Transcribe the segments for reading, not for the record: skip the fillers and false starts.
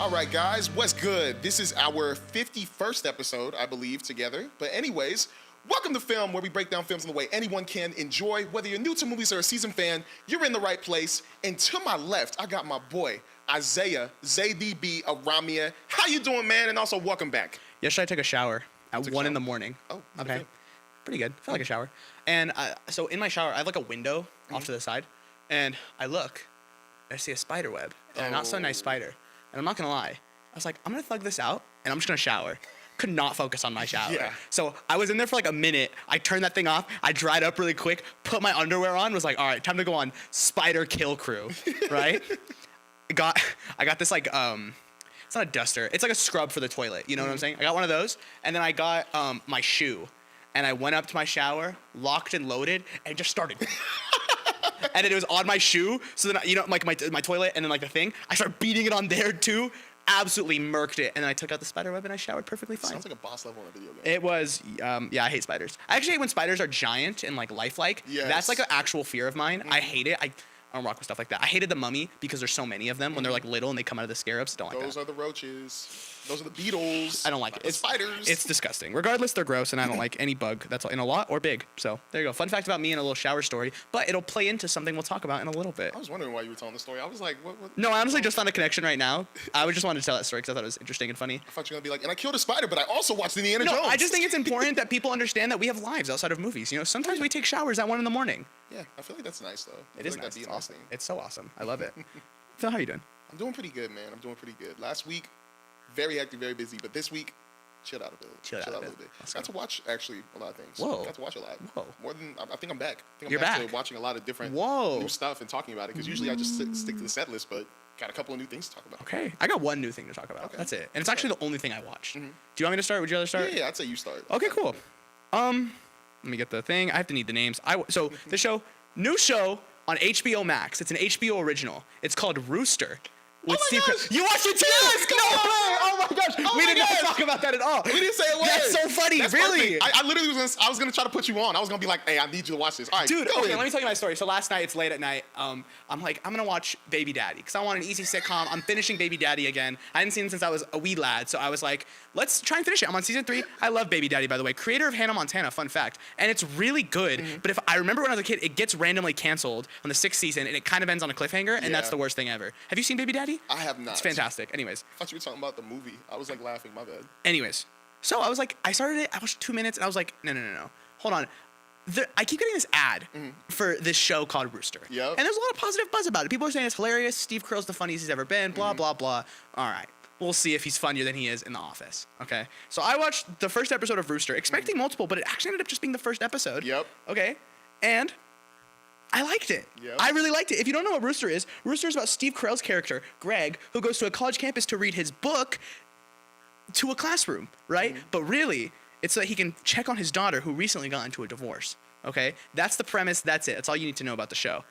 All right, guys, what's good? This is our 51st episode, I believe, together. But anyways, welcome to Film, where we break down films in the way anyone can enjoy. Whether you're new to movies or a seasoned fan, you're in the right place. And to my left, I got my boy, Isaiah ZDB Aramia. How you doing, man? And also, welcome back. Yesterday I took a shower at 1 in the morning. Oh, okay. Good. Pretty good. Felt like a shower. And so in my shower, I have like a window off to the side. And I look, and I see a spider web. And a not so nice spider. And I'm not going to lie. I was like, I'm going to thug this out, and I'm just going to shower. Could not focus on my shower. Yeah. So I was in there for like a minute. I turned that thing off. I dried up really quick, put my underwear on, was like, all right, time to go on spider kill crew, right? I got this like, it's not a duster. It's like a scrub for the toilet. You know what I'm saying? I got one of those, and then I got my shoe. And I went up to my shower, locked and loaded, and just started. And it was on my shoe. So then, you know, like my toilet and then like the thing, I started beating it on there too. Absolutely murked it. And then I took out the spider web and I showered perfectly fine. Sounds like a boss level in a video game. It was, yeah, I hate spiders. I actually hate when spiders are giant and like lifelike. Yes. That's like an actual fear of mine. I hate it. I don't rock with stuff like that. I hated The Mummy because there's so many of them when they're like little and they come out of the scarabs. Don't like that. Those are the roaches. Those are the beetles. I don't like it. It's spiders. It's disgusting. Regardless, they're gross, and I don't like any bug that's in a lot or big. So there you go. Fun fact about me and a little shower story, but it'll play into something we'll talk about in a little bit. I was wondering why you were telling the story. I was like, what? No, I honestly just found a connection right now. I just wanted to tell that story because I thought it was interesting and funny. I thought you were going to be like, and I killed a spider, but I also watched Indiana Jones. No, I just think it's important that people understand that we have lives outside of movies. You know, sometimes we take showers at 1 in the morning. Yeah, I feel like that's nice, though. It is like nice. That'd be It's a nice awesome. thing. It's so awesome. I love it. Phil, how are you doing? I'm doing pretty good, man. I'm doing pretty good. Last week, very hectic, very busy, but this week, chilled out a bit. Chilled out a little bit. bit. Got to watch, actually, a lot of things. Whoa. Got to watch a lot. Whoa. More than, I think I'm back. I think You're I'm back back. to watching a lot of different Whoa. new stuff and talking about it, because usually I just stick to the set list, but got a couple of new things to talk about. Okay. I got one new thing to talk about. Okay. That's it. And it's actually the only thing I watched. Do you want me to start? Would you rather start? Yeah, I'd say you start. Okay, cool. Let me get the thing. I have to need the names. So the show, new show on HBO Max. It's an HBO original. It's called Rooster. With Oh my Steve gosh! You watched it too? Yes, come No on! way! Oh my gosh! Oh We my did not gosh! talk about that at all. We didn't say a word. That's so funny. That's really? perfect. I literally was gonna try to put you on. I was gonna be like, hey, I need you to watch this. All right, Dude, go okay, ahead. let me tell you my story. So last night, it's late at night. I'm like, I'm gonna watch Baby Daddy because I want an easy sitcom. I'm finishing Baby Daddy again. I hadn't seen it since I was a wee lad, so I was like, let's try and finish it. I'm on season 3. I love Baby Daddy, by the way. Creator of Hannah Montana, fun fact. And it's really good, but if I remember when I was a kid, it gets randomly canceled on the 6th season, and it kind of ends on a cliffhanger, and that's Yeah. the worst thing ever. Have you seen Baby Daddy? I have not. It's fantastic. Anyways. I thought you were talking about the movie. I was like laughing. My bad. Anyways, so I was like, I started it, I watched 2 minutes, and I was like, no. Hold on. I keep getting this ad for this show called Rooster. Yep. And there's a lot of positive buzz about it. People are saying it's hilarious. Steve Carell's the funniest he's ever been, blah, blah, blah. All right. We'll see if he's funnier than he is in The Office. Okay. So I watched the first episode of Rooster, expecting multiple, but it actually ended up just being the first episode. Yep. Okay. And I liked it. Yep. I really liked it. If you don't know what Rooster is about Steve Carell's character, Greg, who goes to a college campus to read his book to a classroom, right? But really, it's so that he can check on his daughter who recently got into a divorce, okay? That's the premise. That's it. That's all you need to know about the show.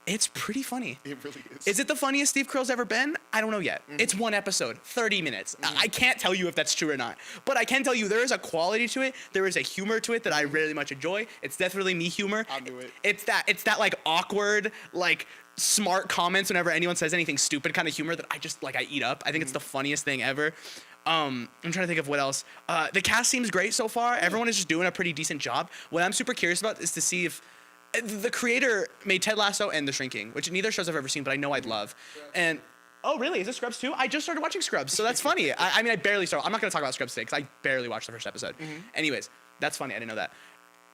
It's pretty funny. It really is. Is it the funniest Steve Carell's ever been? I don't know yet. It's 1 episode, 30 minutes. I can't tell you if that's true or not. But I can tell you there is a quality to it. There is a humor to it that I really much enjoy. It's definitely me humor. I knew it. It's that like awkward, like smart comments whenever anyone says anything stupid kind of humor that I just like I eat up. I think it's the funniest thing ever. I'm trying to think of what else. The cast seems great so far. Everyone is just doing a pretty decent job. What I'm super curious about is to see if the creator made Ted Lasso and The Shrinking, which neither shows I've ever seen, but I know I'd love. And oh, really? Is it Scrubs too? I just started watching Scrubs, so that's funny. I mean, I barely started. I'm not going to talk about Scrubs today because I barely watched the first episode. Anyways, that's funny. I didn't know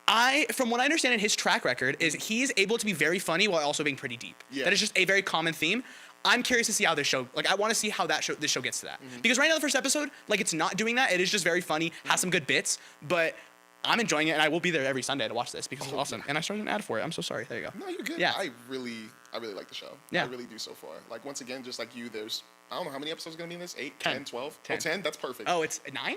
that. From what I understand in his track record, is he's able to be very funny while also being pretty deep. Yeah. That is just a very common theme. I'm curious to see how this show, like I want to see how this show gets to that. Because right now the first episode, like it's not doing that. It is just very funny, has some good bits, but I'm enjoying it and I will be there every Sunday to watch this because it's awesome. And I started an ad for it. I'm so sorry. There you go. No, you're good. Yeah. I really like the show. Yeah. I really do so far. Like, once again, just like you, I don't know how many episodes are going to be in this? 8, 10. 10, 12? 10. Oh, 10? That's perfect. Oh, it's 9?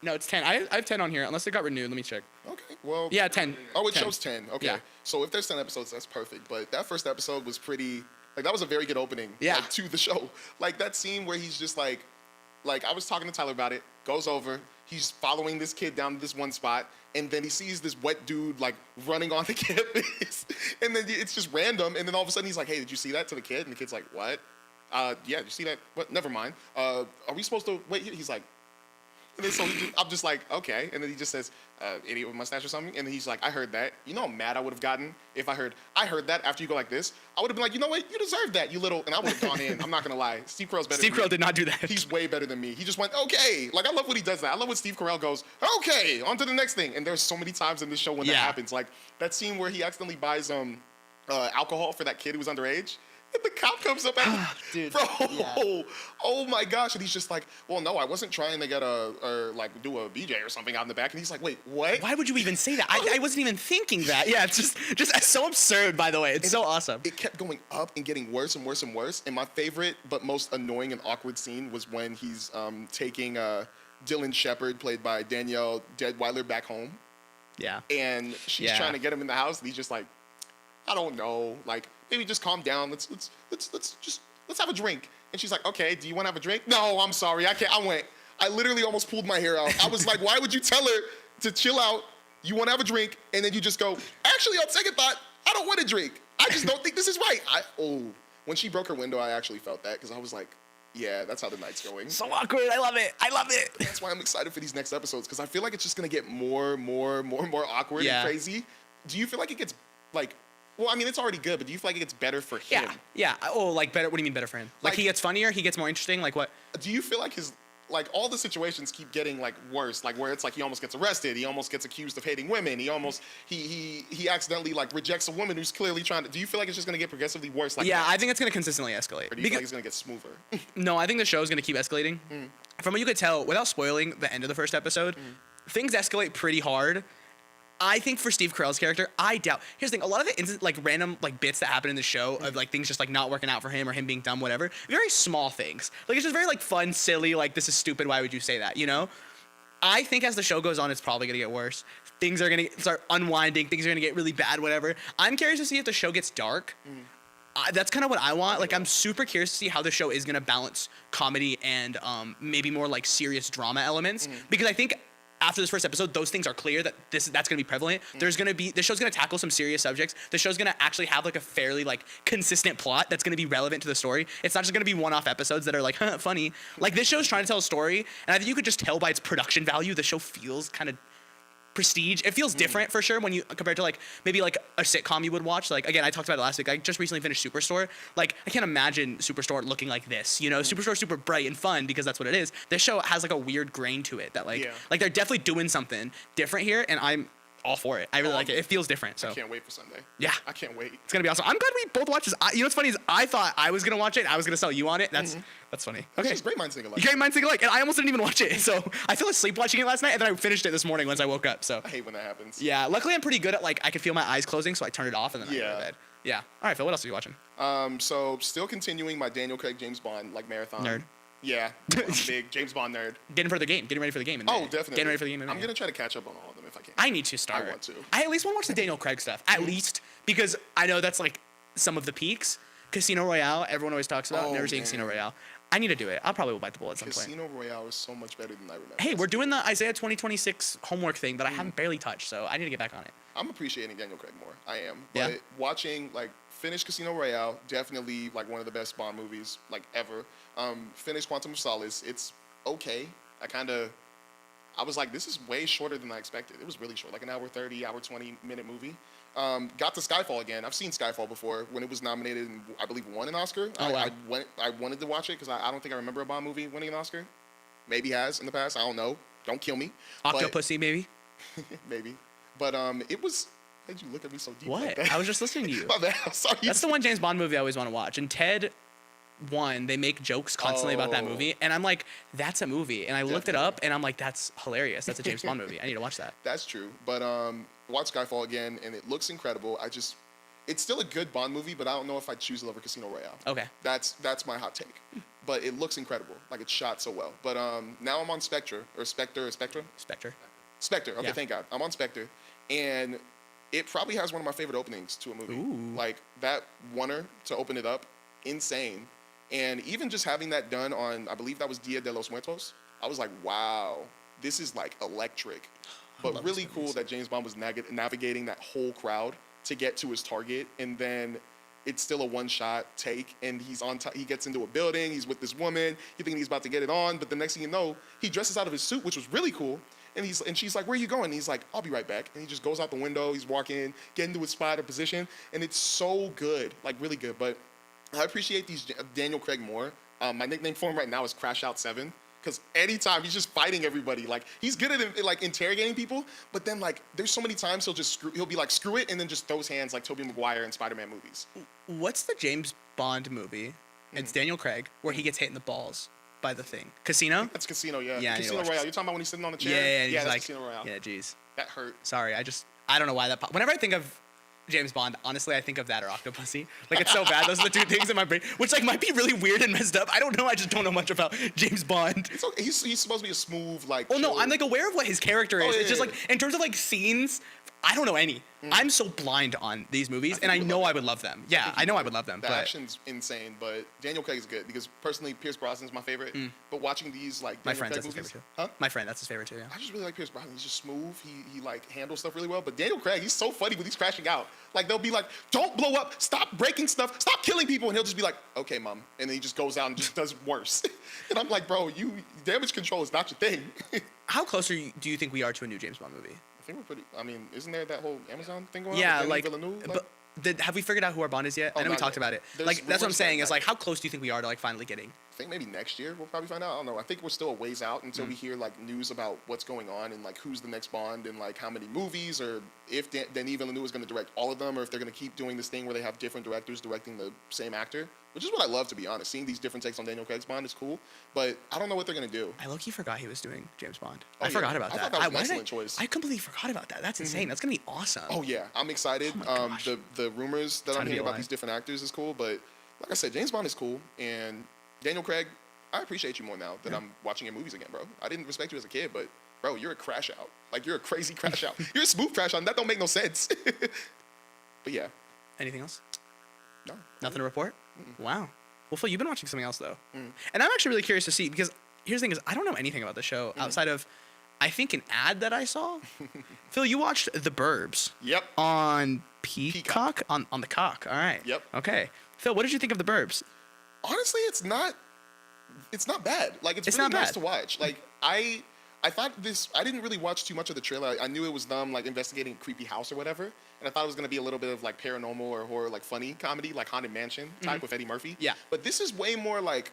No, it's 10. I have 10 on here unless it got renewed. Let me check. Okay, well. Yeah, 10. Oh, it 10. shows 10. Okay. Yeah. So if there's 10 episodes, that's perfect. But that first episode was pretty, like, that was a very good opening Yeah. like, to the show. Like, that scene where he's just like, I was talking to Tyler about it, goes over, he's following this kid down to this one spot, and then he sees this wet dude, like, running on the campus, and then it's just random, and then all of a sudden he's like, hey, did you see that, to the kid? And the kid's like, what? Yeah, did you see that? What? Never mind. Are we supposed to wait here? He's like, and then I'm just like, okay. And then he just says, idiot with mustache or something. And then he's like, I heard that. You know how mad I would have gotten if I heard that after you go like this? I would have been like, you know what? You deserve that, you little. And I would have gone in. I'm not going to lie. Steve Carell's better Steve than me. Carell did not do that. He's way better than me. He just went, okay. Like, I love when he does that. I love when Steve Carell goes, okay, on to the next thing. And there's so many times in this show when that happens. Like, that scene where he accidentally buys alcohol for that kid who was underage. And the cop comes up at him. Dude, bro, oh my gosh. And he's just like, well, no, I wasn't trying to get do a BJ or something out in the back. And he's like, wait, what? Why would you even say that? I wasn't even thinking that. Yeah, it's just so absurd, by the way. It's so awesome. It kept going up and getting worse and worse and worse. And my favorite but most annoying and awkward scene was when he's taking Dylan Shepard, played by Danielle Deadweiler, back home. Yeah. And she's trying to get him in the house, and he's just like, I don't know, like, maybe just calm down. Let's have a drink. And she's like, okay, do you want to have a drink? No, I'm sorry, I can't. I literally almost pulled my hair out. I was like, why would you tell her to chill out? You want to have a drink, and then you just go, actually, on second thought, I don't want a drink. I just don't think this is right. When she broke her window, I actually felt that, because I was like, yeah, that's how the night's going. So awkward. I love it. That's why I'm excited for these next episodes, because I feel like it's just going to get more awkward and crazy. Do you feel like it gets, like, well, I mean, it's already good, but do you feel like it gets better for him? Yeah. Oh, like better. What do you mean better for him? Like he gets funnier, he gets more interesting. Like what? Do you feel like all the situations keep getting like worse? Like where it's like he almost gets arrested, he almost gets accused of hating women, he accidentally like rejects a woman who's clearly trying to. Do you feel like it's just gonna get progressively worse? Like I think it's gonna consistently escalate. Or do you feel like it's gonna get smoother? No, I think the show is gonna keep escalating. From what you could tell, without spoiling the end of the first episode, things escalate pretty hard. I think for Steve Carell's character, I doubt. Here's the thing: a lot of the like random like bits that happen in the show of like things just like not working out for him or him being dumb, whatever. Very small things. Like it's just very like fun, silly. Like this is stupid. Why would you say that? You know. I think as the show goes on, it's probably gonna get worse. Things are gonna start unwinding. Things are gonna get really bad. Whatever. I'm curious to see if the show gets dark. That's kind of what I want. Like I'm super curious to see how the show is gonna balance comedy and maybe more like serious drama elements because I think. After this first episode, those things are clear that that's going to be prevalent. There's going to be, the show's going to tackle some serious subjects. The show's going to actually have like a fairly like consistent plot that's going to be relevant to the story. It's not just going to be one-off episodes that are like, funny. Like this show's trying to tell a story, and I think you could just tell by its production value, the show feels kind of prestige. It feels different for sure when you compared to like maybe like a sitcom you would watch. Like again, I talked about it last week. I just recently finished Superstore. Like I can't imagine Superstore looking like this. You know, Superstore's super bright and fun because that's what it is. This show has like a weird grain to it that like they're definitely doing something different here, and I'm all for it. I really like it. It feels different. So I can't wait for Sunday. Yeah, I can't wait. It's gonna be awesome. I'm glad we both watched this. You know what's funny is I thought I was gonna watch it. And I was gonna sell you on it. That's funny. Okay, it's great minds think alike. Great minds think alike, and I almost didn't even watch it. So I fell asleep watching it last night, and then I finished it this morning once I woke up. So I hate when that happens. Yeah, luckily I'm pretty good at like I could feel my eyes closing, so I turned it off and then I went to bed. Yeah. All right, Phil. What else are you watching? So still continuing my Daniel Craig James Bond like marathon. Nerd. Yeah, I'm a big James Bond nerd. Getting for the game. Getting ready for the game. Definitely. Getting ready for the game. I'm gonna try to catch up on all of them if I can. I need to start. I want to. I at least want to watch the Daniel Craig stuff. At least because I know that's like some of the peaks. Casino Royale. Everyone always talks about. Never seen Casino Royale. I need to do it. I'll probably bite the bullet at some point. Casino Royale is so much better than I remember. Hey, we're doing the Isaiah 2026 homework thing that I haven't barely touched, so I need to get back on it. I'm appreciating Daniel Craig more. I am. But watching like finish Casino Royale, definitely like one of the best Bond movies like ever. Finish Quantum of Solace. It's okay. I was like, this is way shorter than I expected. It was really short, like an hour 30, hour 20-minute movie. Got to Skyfall again. I've seen Skyfall before when it was nominated and I believe won an Oscar. Oh, wow. I wanted to watch it because I don't think I remember a Bond movie winning an Oscar. Maybe has in the past. I don't know. Don't kill me. Octopussy, maybe? Maybe. But it was... Why'd you look at me so deep? What? Like that? I was just listening to you. My bad. I'm sorry. That's the one James Bond movie I always want to watch. And Ted 1, they make jokes constantly about that movie. And I'm like, that's a movie. And I looked it up and I'm like, that's hilarious. That's a James Bond movie. I need to watch that. That's true. But watch Skyfall again and it looks incredible. It's still a good Bond movie, but I don't know if I'd choose it over Casino Royale. Okay. That's my hot take. But it looks incredible. Like it's shot so well. But now I'm on Spectre. Spectre. Spectre. Okay, thank God. I'm on Spectre. And it probably has one of my favorite openings to a movie. Ooh. Like that oneer to open it up, insane. And even just having that done on, I believe that was Dia de los Muertos, I was like, wow, this is like electric. But really cool that James Bond was navigating that whole crowd to get to his target. And then it's still a one-shot take, and he gets into a building, he's with this woman, you think he's about to get it on, but the next thing you know, he dresses out of his suit, which was really cool, and she's like, where are you going? And he's like, I'll be right back. And he just goes out the window, he's walking, getting to his spot or position, and it's so good, like really good. But I appreciate these Daniel Craig more. My nickname for him right now is Crash Out 7. Because anytime he's just fighting everybody, like he's good at like interrogating people, but then like there's so many times he'll be like screw it and then just throws hands like Tobey Maguire in Spider-Man movies. What's the James Bond movie? It's Daniel Craig where he gets hit in the balls by the thing. Casino? That's Casino, yeah. Yeah, Casino Royale. You're talking about when he's sitting on the chair? Yeah, that's like, Casino Royale. Yeah, geez. That hurt. Sorry, I don't know why that. Whenever I think of James Bond, honestly, I think of that or Octopussy. Like, it's so bad. Those are the two things in my brain, which like might be really weird and messed up. I don't know. I just don't know much about James Bond. It's okay. He's supposed to be a smooth, like. Oh no, chill. I'm like aware of what his character is. Oh, yeah, it's just yeah, like in terms of like scenes, I don't know any. I'm so blind on these movies, and I know I would love them. Yeah, I know I would love them. The but action's insane, but Daniel Craig is good because personally, Pierce Brosnan's my favorite. But watching these like my Daniel friend, Craig that's his movies, favorite too. My friend, that's his favorite too. Yeah. I just really like Pierce Brosnan. He's just smooth. He like handles stuff really well. But Daniel Craig, he's so funny when he's crashing out. Like they'll be like, "Don't blow up! Stop breaking stuff! Stop killing people!" And he'll just be like, "Okay, mom," and then he just goes out and just does worse. And I'm like, "Bro, damage control is not your thing." How close do you think we are to a new James Bond movie? I think we're pretty. I mean, isn't there that whole Amazon thing going on? Yeah, Denis like, Villeneuve, but have we figured out who our Bond is yet? Oh, I know we not talked yet. about it. There's Like that's what I'm rumors saying. about Is that. like how close do you think we are to like finally getting? I think maybe next year we'll probably find out. I don't know. I think we're still a ways out until we hear like news about what's going on and like who's the next Bond and like how many movies or if Denis Villeneuve is going to direct all of them or if they're going to keep doing this thing where they have different directors directing the same actor, which is what I love to be honest. Seeing these different takes on Daniel Craig's Bond is cool, but I don't know what they're going to do. I low-key forgot he was doing James Bond. Oh, I yeah. forgot about I that. thought that was an why did excellent choice. I completely forgot about that. That's insane. That's gonna be awesome. Oh yeah, I'm excited. Oh my gosh. The rumors that Time I'm to be hearing about alive. these different actors is cool, but like I said, James Bond is cool, and Daniel Craig, I appreciate you more now that I'm watching your movies again, bro. I didn't respect you as a kid, but bro, you're a crash out. Like you're a crazy crash out. You're a smooth crash out. And that don't make no sense. But yeah, Anything else? no. Nothing to report? Wow. Well, Phil, you've been watching something else though, and I'm actually really curious to see because here's the thing: is I don't know anything about the show outside of, I think an ad that I saw. Phil, you watched The Burbs. Yep. On Peacock? On the cock. All right. Yep. Okay. Phil, what did you think of The Burbs? Honestly, it's not bad. Like it's It's really not nice bad. to watch. Like I thought I didn't really watch too much of the trailer. I knew it was them like investigating a creepy house or whatever, and I thought it was gonna be a little bit of like paranormal or horror, like funny comedy, like Haunted Mansion type with Eddie Murphy. Yeah. But this is way more like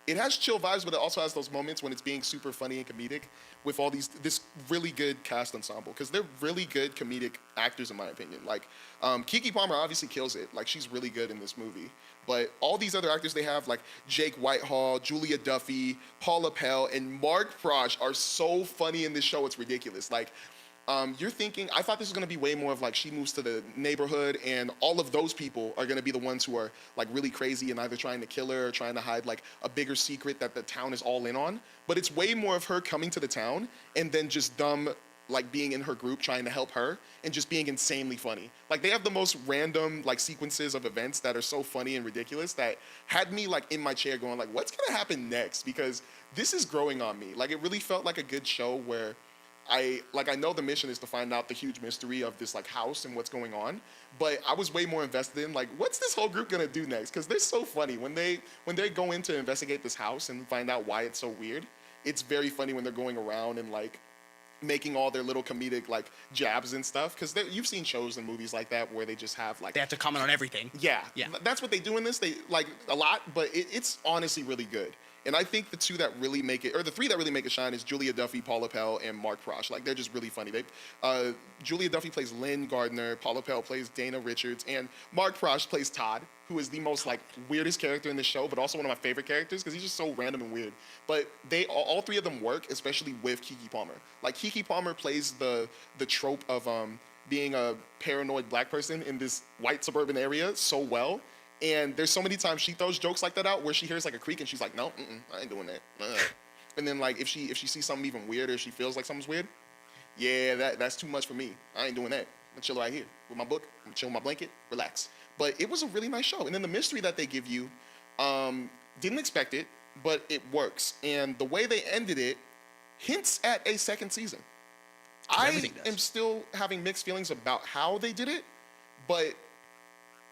it has chill vibes, but it also has those moments when it's being super funny and comedic with all this really good cast ensemble because they're really good comedic actors in my opinion. Like Keke Palmer obviously kills it. Like she's really good in this movie. But all these other actors they have, like Jake Whitehall, Julia Duffy, Paula Pell, and Mark Frost are so funny in this show, it's ridiculous. Like, you're thinking, I thought this was gonna be way more of like she moves to the neighborhood and all of those people are gonna be the ones who are like really crazy and either trying to kill her or trying to hide like a bigger secret that the town is all in on. But it's way more of her coming to the town and then just dumb like being in her group trying to help her and just being insanely funny. Like they have the most random like sequences of events that are so funny and ridiculous that had me like in my chair going like, what's gonna happen next? Because this is growing on me. Like it really felt like a good show where I know the mission is to find out the huge mystery of this like house and what's going on, but I was way more invested in like, what's this whole group gonna do next? Because they're so funny when they go in to investigate this house and find out why it's so weird. It's very funny when they're going around and like making all their little comedic like jabs and stuff because you've seen shows and movies like that where they just have like They have to comment on everything. yeah Yeah. that's what they do in this. They like a lot, but it's honestly really good. And I think the two that really make it, or the three that really make it shine, is Julia Duffy, Paula Pell, and Mark Frost. Like they're just really funny. Julia Duffy plays Lynn Gardner, Paula Pell plays Dana Richards, and Mark Frost plays Todd, who is the most like weirdest character in the show, but also one of my favorite characters because he's just so random and weird. But they all three of them work, especially with Keke Palmer. Like Keke Palmer plays the trope of being a paranoid black person in this white suburban area so well. And there's so many times she throws jokes like that out where she hears like a creak and she's like, no, I ain't doing that. And then like if she sees something even weirder, she feels like something's weird. Yeah, that's too much for me. I ain't doing that. I'm gonna chill right here with my book. I'm gonna chill with my blanket, relax. But it was a really nice show. And then the mystery that they give you, didn't expect it, but it works. And the way they ended it hints at a second season. I Everything does. am still having mixed feelings about how they did it, but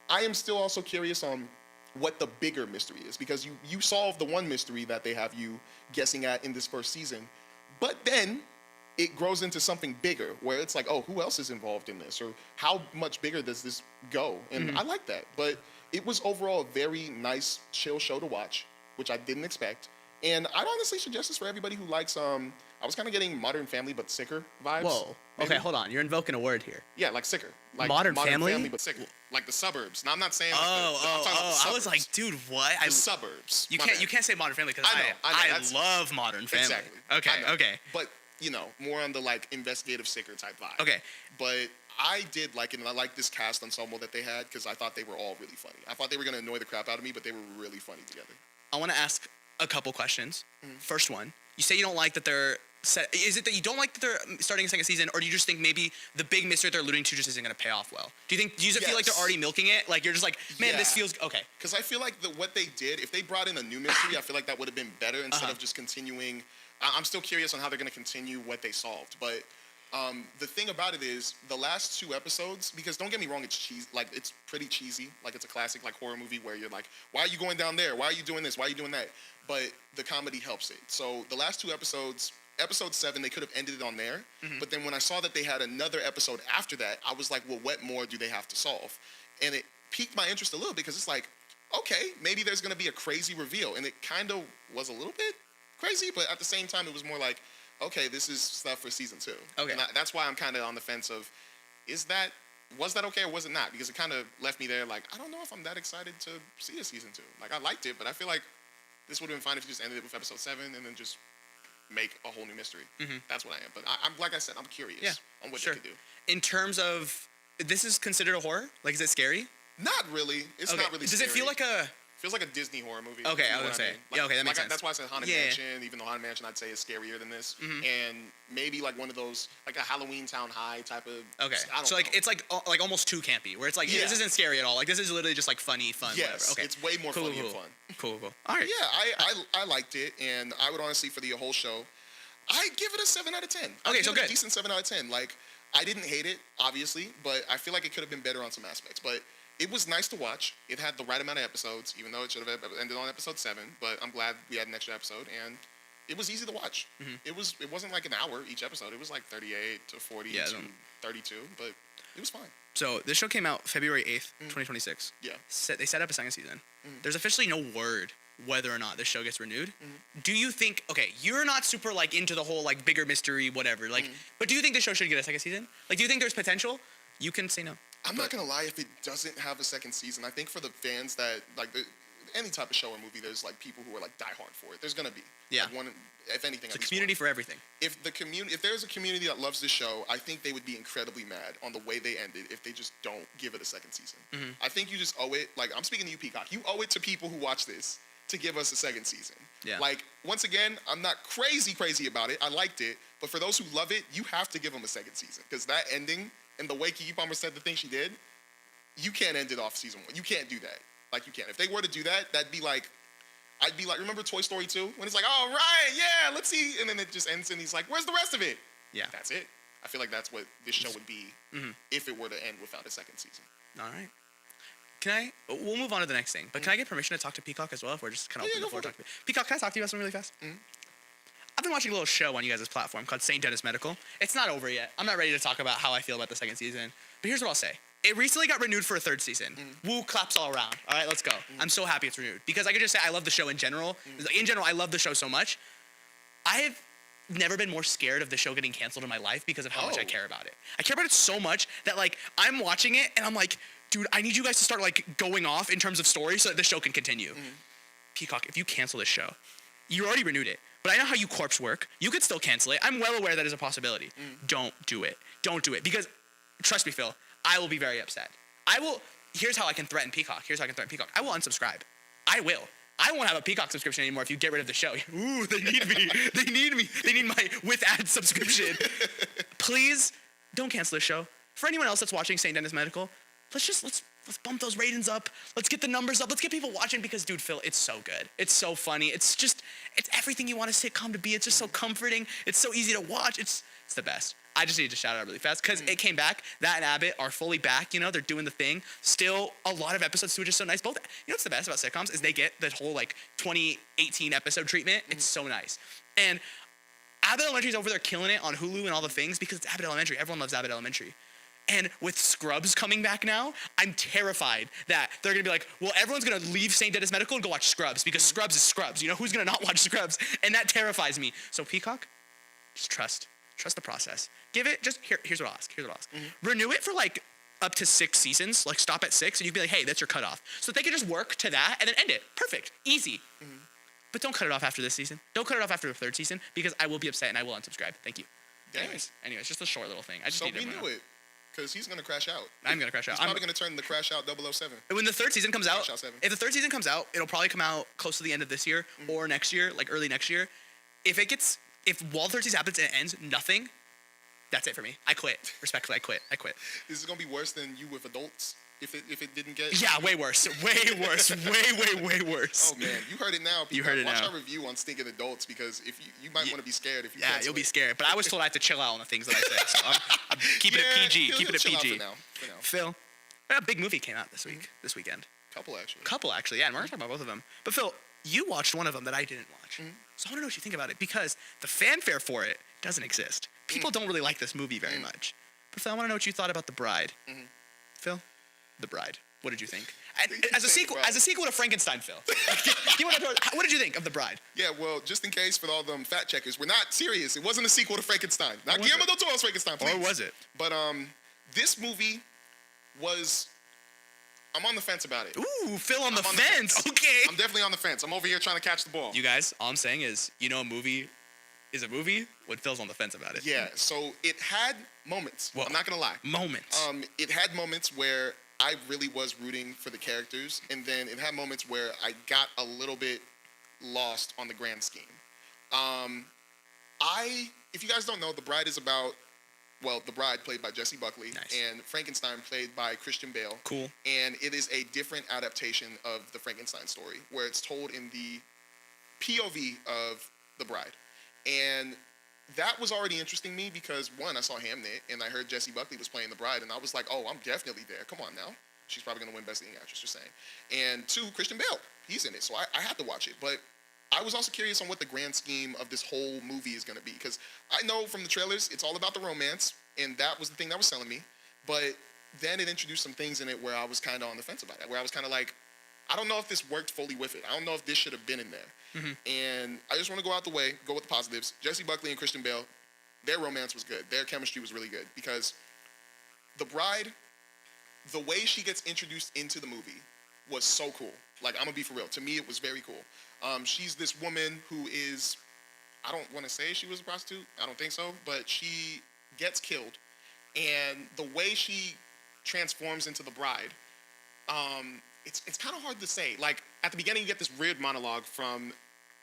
I am still also curious on what the bigger mystery is, because you solve the one mystery that they have you guessing at in this first season, but then it grows into something bigger where it's like, oh, who else is involved in this, or how much bigger does this go? And I like that. But it was overall a very nice, chill show to watch, which I didn't expect. And I'd honestly suggest this for everybody who likes I was kind of getting Modern Family but sicker vibes. Whoa. maybe. Okay, hold on. You're invoking a word here. Yeah, like sicker. Like Modern Family? but sicker. Like the suburbs. Now I'm not saying. I was like, dude, what? The suburbs. You can't say Modern Family because I love Modern Family. Exactly. Okay. But more on the like investigative sicker type vibe. Okay. But I did like it, and I like this cast ensemble that they had because I thought they were all really funny. I thought they were gonna annoy the crap out of me, but they were really funny together. I want to ask a couple questions. First one, you say you don't like that they're set. Is it that you don't like that they're starting a second season, or do you just think maybe the big mystery they're alluding to just isn't going to pay off well? Do you feel like they're already milking it? Like you're just like, man, this feels okay. Because I feel like what they did, if they brought in a new mystery, I feel like that would have been better instead of just continuing. I'm still curious on how they're going to continue what they solved, but. The thing about it is the last 2 episodes, because don't get me wrong, it's cheesy, like it's pretty cheesy, like it's a classic like horror movie where you're like, why are you going down there? Why are you doing this? Why are you doing that? But the comedy helps it. So the last 2 episodes, episode 7, they could have ended it on there. But then when I saw that they had another episode after that, I was like, well, what more do they have to solve? And it piqued my interest a little because it's like, okay, maybe there's going to be a crazy reveal. And it kind of was a little bit crazy, but at the same time, it was more like, okay, this is stuff for season 2. Okay. And that's why I'm kind of on the fence of, was that okay or was it not? Because it kind of left me there like, I don't know if I'm that excited to see a season 2. Like, I liked it, but I feel like this would have been fine if you just ended it with episode 7 and then just make a whole new mystery. That's what I am. But I'm like I said, I'm curious on what they could do. In terms of, this is considered a horror? Like, is it scary? Not really. It's not really Does scary. it feel like a... Feels like a Disney horror movie. Okay, I was gonna say. Like, that makes sense. That's why I said Haunted Mansion, even though Haunted Mansion I'd say is scarier than this. And maybe like one of those, like a Halloween Town High type of. Okay. So like it's like almost too campy, where it's like this isn't scary at all. Like this is literally just like funny, fun. Yes, whatever. Okay. it's way more funny and fun. Cool. All right. Yeah, I liked it, and I would honestly for the whole show, I'd give it a 7 out of 10. Okay, so good. A decent 7 out of 10. Like I didn't hate it, obviously, but I feel like it could have been better on some aspects. But it was nice to watch. It had the right amount of episodes, even though it should have ended on episode 7. But I'm glad we had an extra episode, and it was easy to watch. It wasn't like an hour each episode. It was like 38 to 40 to 32, but it was fine. So this show came out February 8th, 2026. Yeah. They set up a second season. There's officially no word whether or not this show gets renewed. Do you think, okay, you're not super like into the whole like bigger mystery, whatever, like, but do you think the show should get a second season? Like, do you think there's potential? You can say no. I'm not gonna lie, if it doesn't have a second season, I think for the fans that like any type of show or movie, there's like people who are like diehard for it. There's gonna be like, if anything, it's a community for everything. If there's a community that loves this show, I think they would be incredibly mad on the way they ended if they just don't give it a second season. I think you just owe it. Like I'm speaking to you, Peacock. You owe it to people who watch this to give us a second season. Yeah. Like once again, I'm not crazy about it. I liked it, but for those who love it, you have to give them a second season because that ending and the way Keke Palmer said the thing she did. You can't end it off season 1. You can't do that. Like you can't. If they were to do that, I'd be like, remember Toy Story 2? When it's like, all right, yeah, let's see. And then it just ends and he's like, where's the rest of it? Yeah. That's it. I feel like that's what this show would be if it were to end without a second season. All right. We'll move on to the next thing, but can I get permission to talk to Peacock as well if we're just kind of open the floor talking? Peacock, can I talk to you about something really fast? I've been watching a little show on you guys' platform called St. Dennis Medical. It's not over yet. I'm not ready to talk about how I feel about the second season, but here's what I'll say. It recently got renewed for a 3rd season. Woo, claps all around. All right, let's go. I'm so happy it's renewed because I could just say I love the show in general. In general, I love the show so much. I have never been more scared of the show getting canceled in my life because of how much I care about it. I care about it so much that like I'm watching it and I'm like, dude, I need you guys to start like going off in terms of story so that the show can continue. Peacock, if you cancel this show, you already renewed it. But I know how you corpse work. You could still cancel it. I'm well aware that is a possibility. Don't do it. Don't do it because trust me, Phil, I will be very upset. Here's how I can threaten Peacock. I will unsubscribe. I will. I won't have a Peacock subscription anymore if you get rid of the show. Ooh, they need me. They need my with ad subscription. Please don't cancel this show. For anyone else that's watching St. Dennis Medical, let's bump those ratings up. Let's get the numbers up. Let's get people watching because, dude, Phil, it's so good. It's so funny. It's everything you want a sitcom to be. It's just so comforting. It's so easy to watch. It's the best. I just need to shout it out really fast because it came back. That and Abbott are fully back. You know, they're doing the thing. Still, a lot of episodes too, which is so nice. Both. You know what's the best about sitcoms is they get the whole like 2018 episode treatment. It's so nice. And Abbott Elementary's over there killing it on Hulu and all the things because it's Abbott Elementary. Everyone loves Abbott Elementary. And with Scrubs coming back now, I'm terrified that they're gonna be like, well, everyone's gonna leave St. Dennis Medical and go watch Scrubs because Scrubs is Scrubs. You know, who's gonna not watch Scrubs? And that terrifies me. So Peacock, just trust the process. Give it, here's what I'll ask. Renew it for like up to 6 seasons, like stop at 6, and you'd be like, hey, that's your cutoff. So they can just work to that and then end it. Perfect, easy. But don't cut it off after this season. Don't cut it off after the 3rd season because I will be upset and I will unsubscribe. Thank you. Anyways, just a short little thing. I just need to renew it. Because he's gonna crash out. I'm gonna crash out. He's probably gonna turn the Crash Out 007. When the 3rd season comes out, if the 3rd season comes out, it'll probably come out close to the end of this year or next year, like early next year. If while the 3rd season happens and it ends, nothing, that's it for me. I quit. Respectfully, I quit. This is gonna be worse than you with adults if it didn't get. Yeah, way worse. Way worse. way worse. Oh man, you heard it now. You heard it Watch now. our review on Stinking Adults because if you might want to be scared if you. Yeah, you'll be scared. But I was told I have to chill out on the things that I said. So I'm keeping it PG. Keeping it PG. For now. Phil, a big movie came out this weekend. Couple actually. Yeah, and we're gonna talk about both of them. But Phil, you watched one of them that I didn't watch. So I want to know what you think about it because the fanfare for it doesn't exist. People don't really like this movie very much. But Phil, I want to know what you thought about The Bride. Phil, The Bride. What did you think? As a sequel to Frankenstein, Phil. What did you think of The Bride? Yeah, well, just in case for all them fact checkers, we're not serious. It wasn't a sequel to Frankenstein. Not Guillermo del Toro's Frankenstein, please. Or was it? But this movie was. I'm on the fence about it. Ooh, Phil on the fence. Okay. I'm definitely on the fence. I'm over here trying to catch the ball. You guys, all I'm saying is, a movie is a movie when Phil's on the fence about it. Yeah, so it had moments. Whoa. I'm not gonna lie. Moments. It had moments where I really was rooting for the characters, and then it had moments where I got a little bit lost on the grand scheme. If you guys don't know, The Bride is about, The Bride played by Jessie Buckley, and Frankenstein played by Christian Bale. Cool. And it is a different adaptation of the Frankenstein story, where it's told in the POV of the bride. And that was already interesting me because, one, I saw Hamnet, and I heard Jessie Buckley was playing the bride, and I was like, oh, I'm definitely there. Come on now. She's probably going to win Best Leading Actress, just saying. And two, Christian Bale. He's in it, so I had to watch it. But I was also curious on what the grand scheme of this whole movie is going to be, because I know from the trailers it's all about the romance, and that was the thing that was selling me. But then it introduced some things in it where I was kind of on the fence about it, where I was kind of like, I don't know if this worked fully with it. I don't know if this should have been in there. And I just want to go out the way, go with the positives. Jessie Buckley and Christian Bale, their romance was good. Their chemistry was really good because the bride, the way she gets introduced into the movie was so cool. Like, I'm going to be for real. To me, it was very cool. She's this woman who is, I don't want to say she was a prostitute. I don't think so. But she gets killed. And the way she transforms into the bride, it's kind of hard to say. Like, at the beginning, you get this weird monologue from,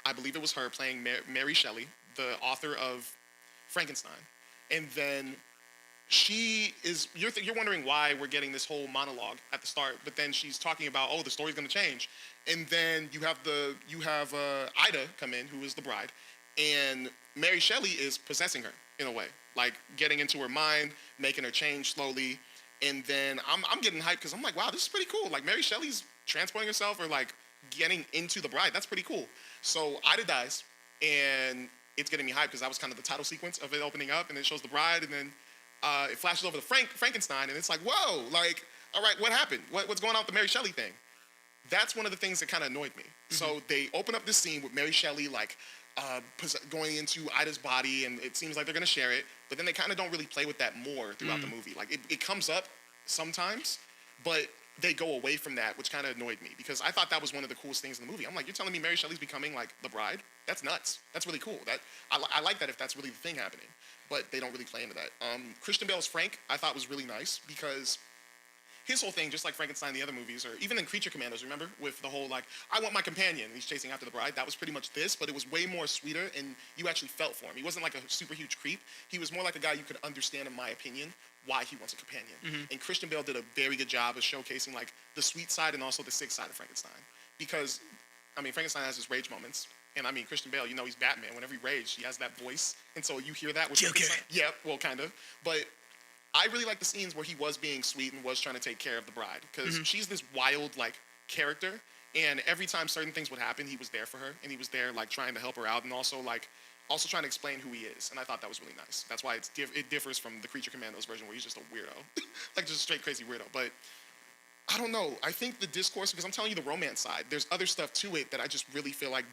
I believe it was her playing Mary Shelley, the author of Frankenstein. And then she is, you're wondering why we're getting this whole monologue at the start, but then she's talking about, the story's going to change. And then you have Ida come in, who is the bride, and Mary Shelley is possessing her in a way, like getting into her mind, making her change slowly. And then I'm getting hyped because I'm like, wow, this is pretty cool. Like, Mary Shelley's transporting herself or like getting into the bride. That's pretty cool. So Ida dies, and it's getting me hyped because that was kind of the title sequence of it opening up, and it shows the bride, and then it flashes over to Frankenstein, and it's like, whoa, like, all right, what happened? What's going on with the Mary Shelley thing? That's one of the things that kind of annoyed me. So they open up this scene with Mary Shelley like going into Ida's body, and it seems like they're gonna share it, but then they kind of don't really play with that more throughout the movie. Like, it comes up sometimes, but they go away from that, which kind of annoyed me because I thought that was one of the coolest things in the movie. I'm like, you're telling me Mary Shelley's becoming like the bride? That's nuts. That's really cool. That I like that if that's really the thing happening, but they don't really play into that. Christian Bale's Frank I thought was really nice because his whole thing, just like Frankenstein and the other movies, or even in Creature Commandos, remember? With the whole, like, I want my companion, and he's chasing after the bride. That was pretty much this, but it was way more sweeter, and you actually felt for him. He wasn't like a super huge creep. He was more like a guy you could understand, in my opinion, why he wants a companion. And Christian Bale did a very good job of showcasing, like, the sweet side and also the sick side of Frankenstein. Because, I mean, Frankenstein has his rage moments, And I mean, Christian Bale, he's Batman. Whenever he rages, he has that voice. And so you hear that. Joker. Yeah, well, kind of. But I really like the scenes where he was being sweet and was trying to take care of the bride. Because she's this wild, like, character. And every time certain things would happen, he was there for her. And he was there, like, trying to help her out. And also trying to explain who he is. And I thought that was really nice. That's why it differs from the Creature Commandos version where he's just a weirdo. Like, just a straight crazy weirdo. But I don't know. I think the discourse, because I'm telling you the romance side, there's other stuff to it that I just really feel like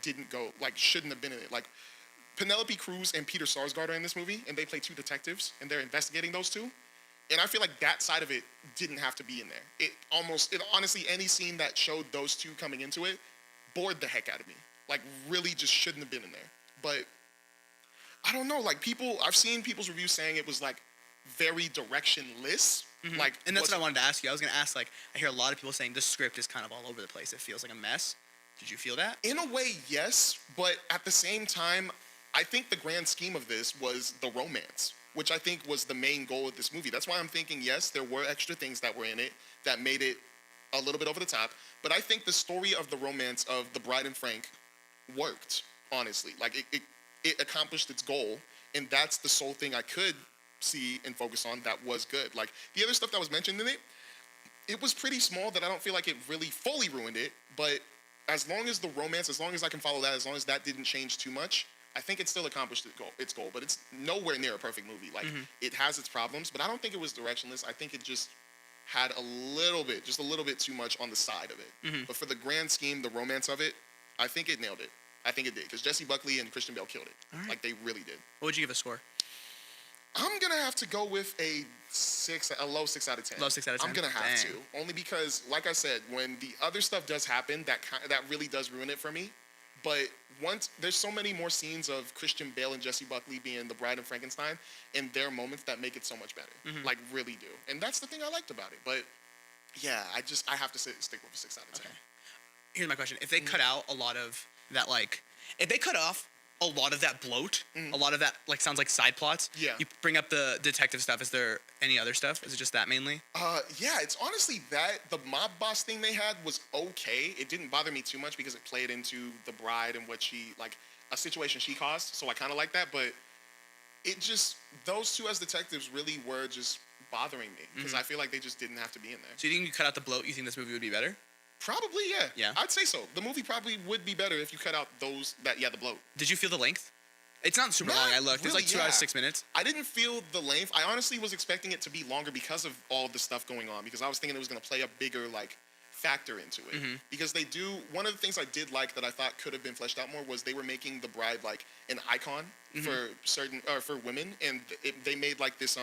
shouldn't have been in it. Like, Penelope Cruz and Peter Sarsgaard are in this movie, and they play two detectives, and they're investigating those two. And I feel like that side of it didn't have to be in there. It honestly, any scene that showed those two coming into it bored the heck out of me. Like, really just shouldn't have been in there. But I don't know, like, I've seen people's reviews saying it was, like, very directionless. Like, and that's what I wanted to ask you. I was going to ask, like, I hear a lot of people saying the script is kind of all over the place. It feels like a mess. Did you feel that? In a way, yes. But at the same time, I think the grand scheme of this was the romance, which I think was the main goal of this movie. That's why I'm thinking, yes, there were extra things that were in it that made it a little bit over the top. But I think the story of the romance of the bride and Frank worked, honestly. Like, it accomplished its goal, and that's the sole thing I could see and focus on that was good. Like, the other stuff that was mentioned in it was pretty small that I don't feel like it really fully ruined it, but as long as the romance, as long as I can follow that, as long as that didn't change too much, I think it still accomplished its goal. But it's nowhere near a perfect movie. Like, it has its problems, but I don't think it was directionless. I think it just had a little bit too much on the side of it. But for the grand scheme, the romance of it, I think it nailed it. I think it did, because Jesse Buckley and Christian Bale killed it. Right. Like, they really did. What would you give a score? I'm going to have to go with a low 6 out of 10. Low 6 out of 10? I'm going to have to. Only because, like I said, when the other stuff does happen, that really does ruin it for me. But there's so many more scenes of Christian Bale and Jesse Buckley being the bride and Frankenstein, and their moments that make it so much better. Like, really do. And that's the thing I liked about it. But, yeah, I have to stick with a 6 out of 10. Okay. Here's my question. If they cut out a lot of that, like, if they cut off a lot of that bloat, a lot of that, like, sounds like side plots. Yeah. You bring up the detective stuff. Is there any other stuff? Is it just that mainly? Yeah, it's honestly that. The mob boss thing they had was okay. It didn't bother me too much because it played into the bride and what she, like, a situation she caused. So I kind of like that. But it just, those two as detectives really were just bothering me because I feel like they just didn't have to be in there. So you think you cut out the bloat, you think this movie would be better? Probably, yeah. Yeah. I'd say so. The movie probably would be better if you cut out the bloat. Did you feel the length? It's not super long. I looked. Really, it's like 2 hours, 6 minutes. I didn't feel the length. I honestly was expecting it to be longer because of all the stuff going on, because I was thinking it was going to play a bigger, like, factor into it. Because they do, one of the things I did like that I thought could have been fleshed out more was they were making the bride, like, an icon for for women, and they made, like, this,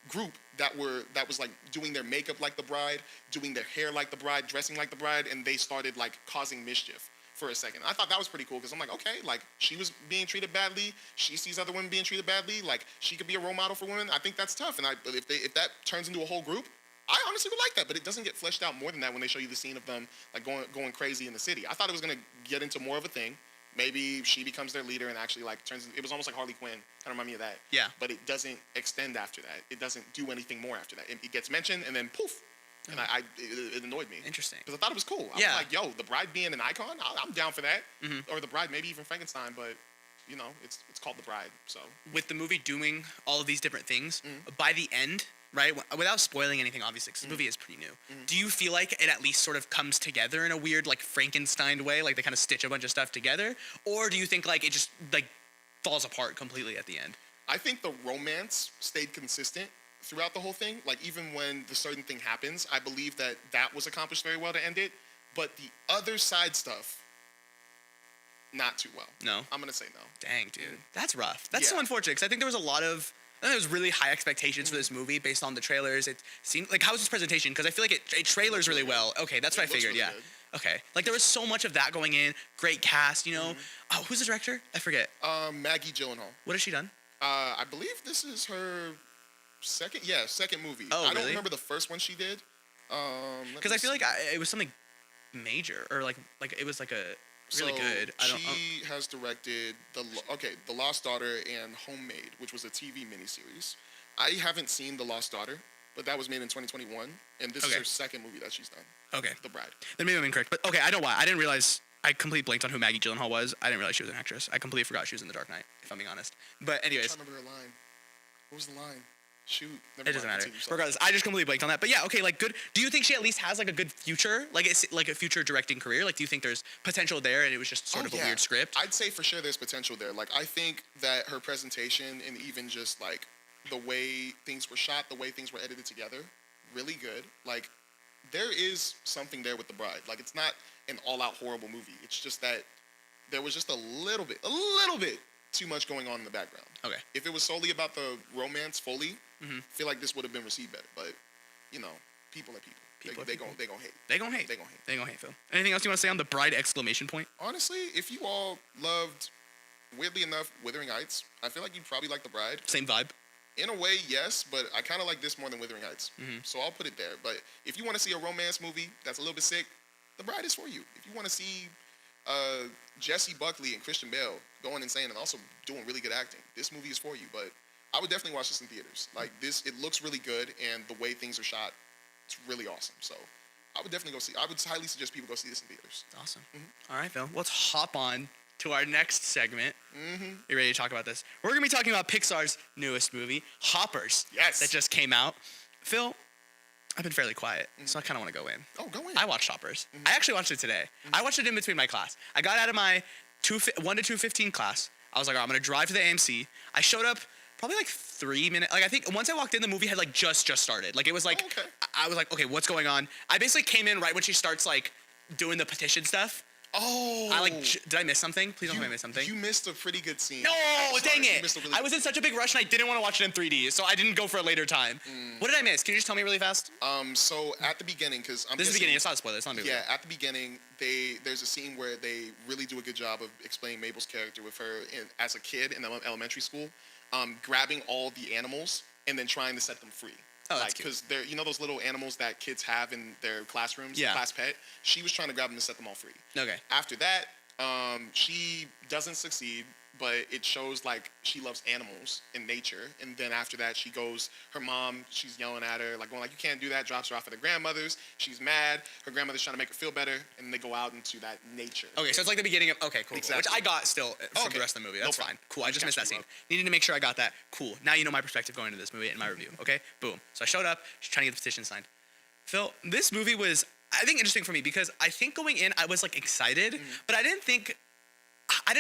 group that was like doing their makeup like the bride, doing their hair like the bride, dressing like the bride, and they started like causing mischief for a second. I thought that was pretty cool because I'm like, okay, like she was being treated badly, she sees other women being treated badly, like she could be a role model for women. I think that's tough, and if that turns into a whole group, I honestly would like that, but it doesn't get fleshed out more than that when they show you the scene of them like going crazy in the city. I thought it was gonna get into more of a thing. Maybe she becomes their leader and actually like it was almost like Harley Quinn. Kind of remind me of that. Yeah. But it doesn't extend after that. It doesn't do anything more after that. It gets mentioned and then poof. And it annoyed me. Interesting. Because I thought it was cool. I was like, yo, the bride being an icon, I'm down for that. Or the bride, maybe even Frankenstein, but you know, it's called the bride. So with the movie doing all of these different things, by the end, right, without spoiling anything, obviously, because the movie is pretty new, do you feel like it at least sort of comes together in a weird, like, Frankenstein way? Like, they kind of stitch a bunch of stuff together? Or do you think, like, it just, like, falls apart completely at the end? I think the romance stayed consistent throughout the whole thing. Like, even when the certain thing happens, I believe that was accomplished very well to end it. But the other side stuff, not too well. No? I'm going to say no. Dang, dude. That's rough. That's so unfortunate, because I think there was a lot of... I think there was really high expectations for this movie based on the trailers. It seemed like, how was this presentation? Because I feel like it trailers really well. Okay, that's what I figured. Really good. Okay, like there was so much of that going in. Great cast, you know. Oh, who's the director? I forget. Maggie Gyllenhaal. What has she done? I believe this is her second movie. Oh, I don't remember the first one she did. Because I feel like it was something major, or like it was like a really good. She has directed The Lost Daughter and Homemade, which was a TV miniseries. I haven't seen The Lost Daughter, but that was made in 2021, and this is her second movie that she's done. Okay. The Bride. Then maybe I'm incorrect, but okay, I know why. I didn't realize I completely blanked on who Maggie Gyllenhaal was. I didn't realize she was an actress. I completely forgot she was in The Dark Knight, if I'm being honest. But anyways. I remember her line. What was the line? Shoot. It doesn't matter. Regardless, I just completely blanked on that. But yeah, okay, like good. Do you think she at least has like a good future? Like it's like a future directing career? Like do you think there's potential there and it was just sort of a weird script? I'd say for sure there's potential there. Like I think that her presentation and even just like the way things were shot, the way things were edited together, really good. Like there is something there with The Bride. Like it's not an all-out horrible movie. It's just that there was just a little bit too much going on in the background. Okay. If it was solely about the romance fully, I feel like this would have been received better. But, you know, people are people. They gonna hate. They gonna hate, Phil. Anything else you want to say on The Bride exclamation point? Honestly, if you all loved, weirdly enough, Wuthering Heights, I feel like you'd probably like The Bride. Same vibe. In a way, yes, but I kind of like this more than Wuthering Heights. So I'll put it there. But if you want to see a romance movie that's a little bit sick, The Bride is for you. If you want to see Jesse Buckley and Christian Bale going insane and also doing really good acting, this movie is for you. But I would definitely watch this in theaters. Like this, it looks really good, and the way things are shot, it's really awesome. So I would definitely go see. I would highly suggest people go see this in theaters. Awesome. All right, Phil. Let's hop on to our next segment. You ready to talk about this? We're gonna be talking about Pixar's newest movie, Hoppers. Yes. That just came out. Phil, I've been fairly quiet, so I kind of want to go in. Oh, go in. I watched Hoppers. I actually watched it today. I watched it in between my class. I got out of my 1 to 2:15 class. I was like, I'm gonna drive to the AMC. I showed up probably like 3 minutes. Like I think once I walked in, the movie had like just started. Like it was like, I was like, okay, what's going on? I basically came in right when she starts like doing the petition stuff. Oh. Did I miss something? Please don't tell me I missed something. You missed a pretty good scene. No, dang it. Really I was in such a big rush and I didn't want to watch it in 3D, so I didn't go for a later time. What did I miss? Can you just tell me really fast? So at the beginning, because This is the beginning. It's not a spoiler. It's not a movie. Yeah, at the beginning, there's a scene where they really do a good job of explaining Mabel's character with her as a kid in elementary school, grabbing all the animals and then trying to set them free. Oh, that's cute. Because they're, you know those little animals that kids have in their classrooms, Yeah. class pet? She was trying to grab them and set them all free. Okay. After that, she doesn't succeed, but it shows like she loves animals and nature. And then after that, she goes, her mom, she's yelling at her, like going like, you can't do that, drops her off at her grandmother's. She's mad. Her grandmother's trying to make her feel better. And they go out into that nature. Okay, so it's like the beginning of, okay, cool. Exactly. Which I got still from the rest of the movie. That's fine. Cool, I just missed that scene. Needed to make sure I got that. Cool. Now you know my perspective going into this movie and my review, okay? Boom. So I showed up, just trying to get the petition signed. Phil, this movie was, I think, interesting for me because I think going in, I was like excited, but I didn't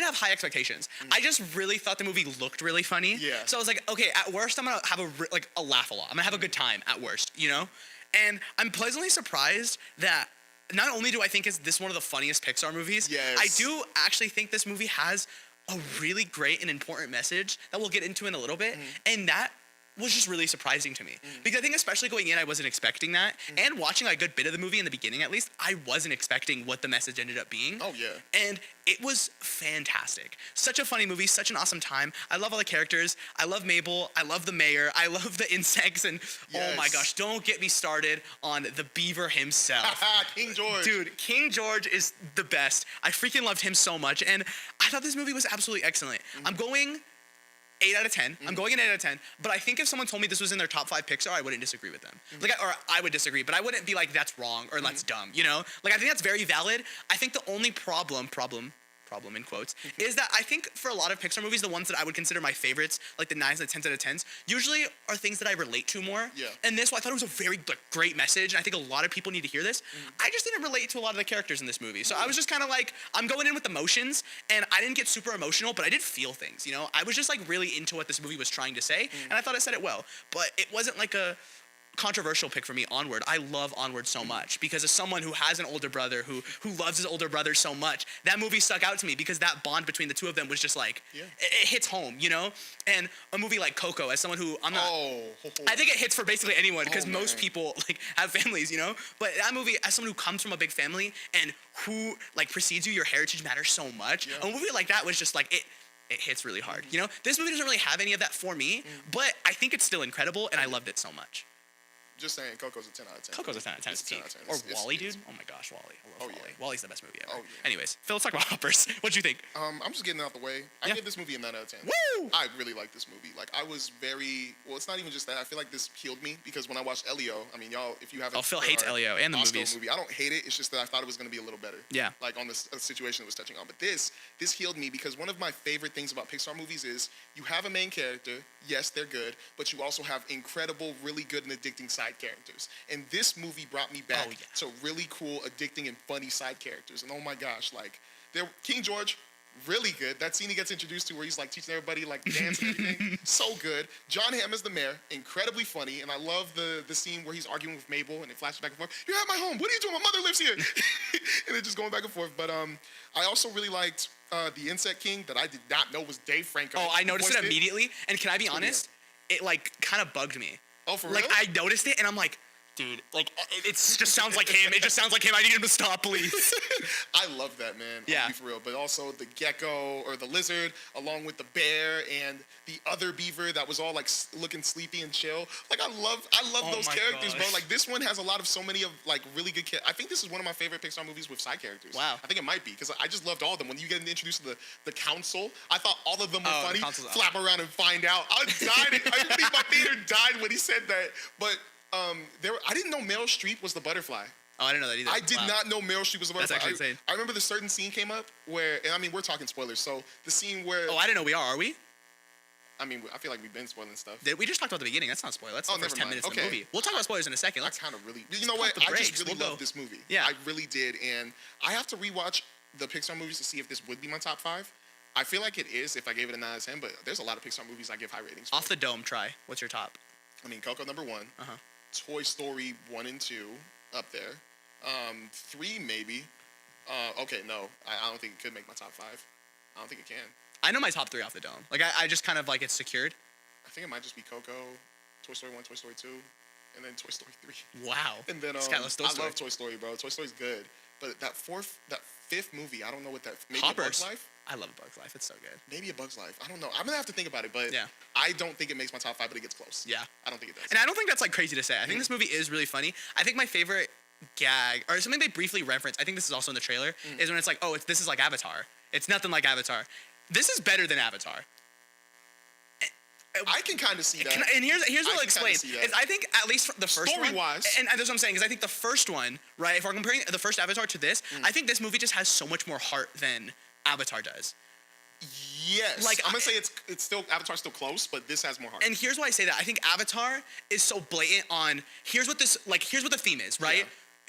have high expectations. I just really thought the movie looked really funny. Yeah. So I was like, okay, at worst, I'm gonna have a laugh a lot. I'm gonna have a good time at worst, you know? And I'm pleasantly surprised that not only do I think is this one of the funniest Pixar movies, Yes. I do actually think this movie has a really great and important message that we'll get into in a little bit. And that was just really surprising to me. Because I think especially going in, I wasn't expecting that. And watching a good bit of the movie in the beginning, at least, I wasn't expecting what the message ended up being. Oh, yeah. And it was fantastic. Such a funny movie, such an awesome time. I love all the characters. I love Mabel. I love the mayor. I love the insects. And oh my gosh, don't get me started on the beaver himself. King George. Dude, King George is the best. I freaking loved him so much. And I thought this movie was absolutely excellent. I'm going 8 out of 10. I'm going an 8 out of 10. But I think if someone told me this was in their top 5 Pixar, I wouldn't disagree with them. Or I would disagree, but I wouldn't be like, that's wrong or that's dumb, you know? Like, I think that's very valid. I think the only problem in quotes, is that I think for a lot of Pixar movies, the ones that I would consider my favorites, like the 9s and the 10s out of 10s, usually are things that I relate to more. Yeah. And this one, I thought it was a very great message, and I think a lot of people need to hear this. I just didn't relate to a lot of the characters in this movie. So I was just kind of like, I'm going in with emotions, and I didn't get super emotional, but I did feel things, you know? I was just like really into what this movie was trying to say, and I thought it said it well. But it wasn't like a controversial pick for me, Onward. I love Onward so much because as someone who has an older brother who loves his older brother so much, that movie stuck out to me because that bond between the two of them was just like, it hits home, you know? And a movie like Coco, as someone who I think it hits for basically anyone because most people like have families, you know? But that movie, as someone who comes from a big family and who like precedes you, your heritage matters so much. A movie like that was just like, it hits really hard, you know? This movie doesn't really have any of that for me, but I think it's still incredible and I loved it so much. Just saying, Coco's a 10 out of 10. Coco's a 10 out of 10. It's It's a peak. 10 out of 10. Or It's- Wally, it's- dude. Oh my gosh, Wally. I love Oh, Wally. yeah. Wally's the best movie ever. Oh, yeah. Anyways, Phil, let's talk about Hoppers. What'd you think? I'm just getting it out the way. I Yeah. gave this movie a 9 out of 10. Woo! I really like this movie. Like, I was very... Well, it's not even just that. I feel like this healed me because when I watched Elio, I mean, y'all, if you haven't... Oh, Phil hates Elio and the Bosco movies. movie, I don't hate it. It's just that I thought it was going to be a little better. Yeah. Like, on this situation it was touching on. But this healed me because one of my favorite things about Pixar movies is you have a main character. Yes, they're good. But you also have incredible, really good and addicting side characters. And this movie brought me back to really cool, addicting, and funny side characters. And oh my gosh, like, King George, really good. That scene he gets introduced to where he's like teaching everybody like dance and everything, so good. John Hamm as the mayor, incredibly funny. And I love the scene where he's arguing with Mabel and it flashes back and forth. You're at my home. What are you doing? My mother lives here. And they're just going back and forth. But I also really liked the Insect King that I did not know was Dave Franco. Oh, I noticed it immediately. And can I be honest? It like kind of bugged me. Oh, for real? Like I noticed it and I'm like, dude, like it just sounds like him. It just sounds like him. I need him to stop, please. I love that, man. Yeah. I'll be for real. But also the gecko or the lizard, along with the bear and the other beaver that was all like looking sleepy and chill. Like I love those my characters, bro. gosh. Like this one has a lot of so many of like really good. I think this is one of my favorite Pixar movies with side characters. Wow. I think it might be because I just loved all of them. When you get introduced to the council, I thought all of them were Oh, the funny. council's Flap around and find out. I died. I think my theater died when he said that. But I didn't know Meryl Streep was the butterfly. Oh, I didn't know that either. I did Wow. not know Meryl Streep was a butterfly. That's actually insane. I remember the certain scene came up where, and I mean, we're talking spoilers, so the scene where, Oh, I didn't know we are we? I mean, I feel like we've been spoiling stuff. We just talked about the beginning. That's not a spoiler. That's the Oh, first never 10 mind. minutes of the Okay. movie. We'll talk about spoilers in a second. I Let's kind of really, you know what? pump the I just brakes. really We'll love go. this movie. Yeah. I really did, and I have to rewatch the Pixar movies to see if this would be my top 5. I feel like it is if I gave it a 9 out of 10, but there's a lot of Pixar movies I give high ratings for. off the dome. Try. What's your top? I mean, Coco number 1, Uh-huh. Toy Story 1 and 2 up there, 3 maybe. Okay, no, I don't think it could make my top 5. I don't think it can. I know my top 3 off the dome. Like I just kind of like it's secured. I think it might just be Coco, Toy Story 1, Toy Story 2, and then Toy Story 3. Wow. And then This guy loves Toy I Story. love Toy Story, bro. Toy Story's good. But that 5th movie, I don't know what that... Maybe Hoppers. A Bug's Life? I love A Bug's Life. It's so good. Maybe A Bug's Life. I don't know. I'm going to have to think about it, but Yeah. I don't think it makes my top 5, but it gets close. Yeah. I don't think it does. And I don't think that's like crazy to say. I think this movie is really funny. I think my favorite gag or something they briefly reference, I think this is also in the trailer, is when it's like, oh, this is like Avatar. It's nothing like Avatar. This is better than Avatar. I can kind of see that. And here's what I'll can explain. kinda see that. Is I think at least the first one, Story-wise. and that's what I'm saying, is I think the first one, right, if we're comparing the first Avatar to this, I think this movie just has so much more heart than Avatar does. Yes. Like, I'm going to say it's still... Avatar's still close, but this has more heart. And here's why I say that. I think Avatar is so blatant on here's what the theme is, right? Yeah.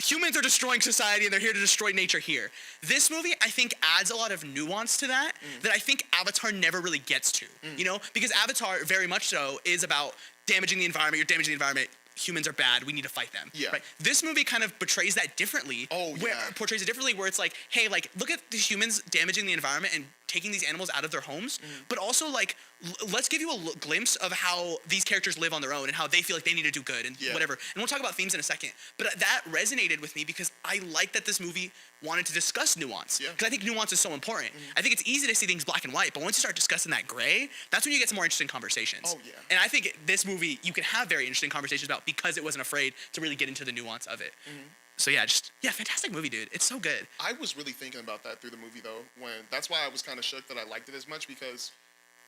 Humans are destroying society and they're here to destroy nature here. This movie, I think, adds a lot of nuance to that that I think Avatar never really gets to. You know? Because Avatar, very much so, is about damaging the environment. You're damaging the environment. Humans are bad. We need to fight them. Yeah. Right? This movie kind of portrays that differently. Oh, yeah. Portrays it differently where it's like, hey, like, look at the humans damaging the environment and taking these animals out of their homes, but also like let's give you a glimpse of how these characters live on their own and how they feel like they need to do good and whatever. And we'll talk about themes in a second. But that resonated with me because I like that this movie wanted to discuss nuance. Yeah. Because I think nuance is so important. I think it's easy to see things black and white, but once you start discussing that gray, that's when you get some more interesting conversations. Oh, yeah. And I think this movie you can have very interesting conversations about because it wasn't afraid to really get into the nuance of it. So fantastic movie, dude. It's so good. I was really thinking about that through the movie, though. That's why I was kind of shook that I liked it as much because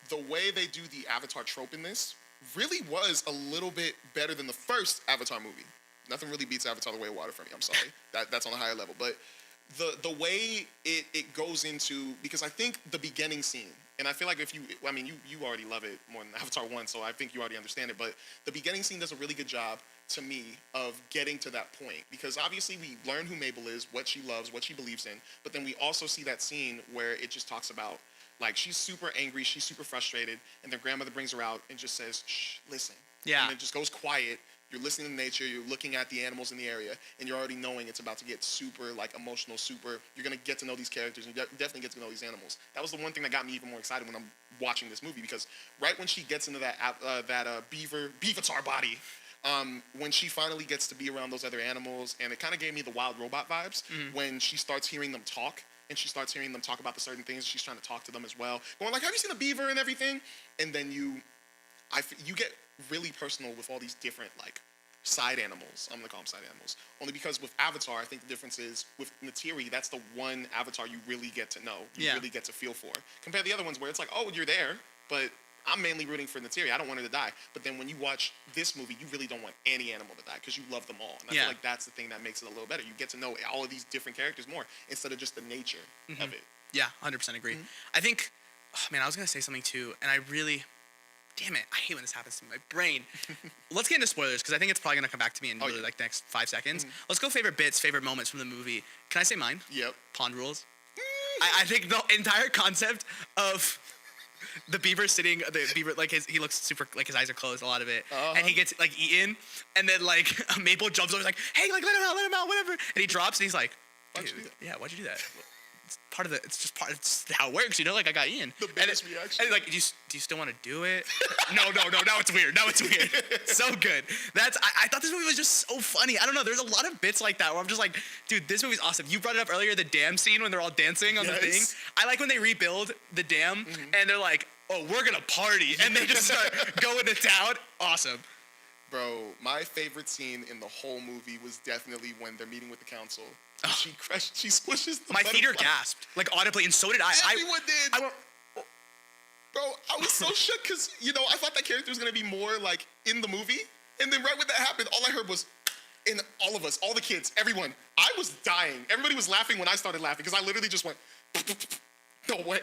the way they do the Avatar trope in this really was a little bit better than the first Avatar movie. Nothing really beats Avatar: The Way of Water for me. I'm sorry, that's on a higher level. But the way it goes into, because I think the beginning scene, and I feel like you already love it more than Avatar 1, so I think you already understand it. But the beginning scene does a really good job to me of getting to that point, because obviously we learn who Mabel is, what she loves, what she believes in, but then we also see that scene where it just talks about, like, she's super angry, she's super frustrated, and their grandmother brings her out and just says, shh, listen. Yeah. And it just goes quiet. You're listening to nature, you're looking at the animals in the area, and you're already knowing it's about to get super, like, emotional, you're going to get to know these characters, and you definitely get to know these animals. That was the one thing that got me even more excited when I'm watching this movie, because right when she gets into that beavatar body, when she finally gets to be around those other animals, and it kind of gave me the Wild Robot vibes, when she starts hearing them talk, and she starts hearing them talk about the certain things, she's trying to talk to them as well, going like, have you seen a beaver and everything? And then you get really personal with all these different, like, side animals. I'm gonna call them side animals. Only because with Avatar, I think the difference is with Neytiri, that's the one Avatar you really get to know. You really get to feel for. Compare the other ones where it's like, oh, you're there, but I'm mainly rooting for Neytiri. I don't want her to die. But then when you watch this movie, you really don't want any animal to die because you love them all. And I feel like that's the thing that makes it a little better. You get to know all of these different characters more instead of just the nature of it. Yeah, 100% agree. I think, oh man, I was going to say something too, and I really, damn it, I hate when this happens to my brain. Let's get into spoilers, because I think it's probably going to come back to me in really like the next 5 seconds. Let's go favorite bits, favorite moments from the movie. Can I say mine? Yep. Pond rules. I think the entire concept of the beaver sitting, the beaver, like he looks super, like his eyes are closed, a lot of it. And he gets like eaten, and then like Maple jumps over, like, hey, like let him out, whatever. And he drops, and he's like, why'd you do that? Yeah, why'd you do that? It's part of the, it's just part, it's how it works, you know, like I got Ian. The biggest reaction. And like, do you still want to do it? No, now it's weird. So good. I thought this movie was just so funny. I don't know, there's a lot of bits like that where I'm just like, dude, this movie's awesome. You brought it up earlier, the dam scene when they're all dancing on the thing. I like when they rebuild the dam and they're like, oh, we're gonna party. And they just start going to town. Awesome. Bro, my favorite scene in the whole movie was definitely when they're meeting with the council. She squishes the My butterfly. theater gasped, like audibly, and so did I. Everyone did. I went, bro, I was so shook because, you know, I thought that character was going to be more, like, in the movie. And then right when that happened, all I heard was, and all of us, all the kids, everyone, I was dying. Everybody was laughing when I started laughing because I literally just went, no way.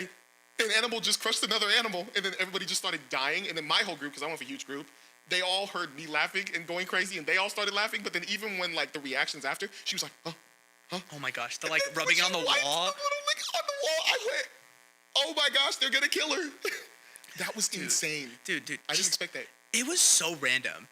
An animal just crushed another animal, and then everybody just started dying. And then my whole group, because I went for a huge group, they all heard me laughing and going crazy, and they all started laughing. But then even when, like, the reactions after, she was like, huh? oh my gosh, the like rubbing on the wall. The little lick on the wall, I went, oh my gosh, they're gonna kill her. That was insane. Dude. I didn't expect that. It was so random.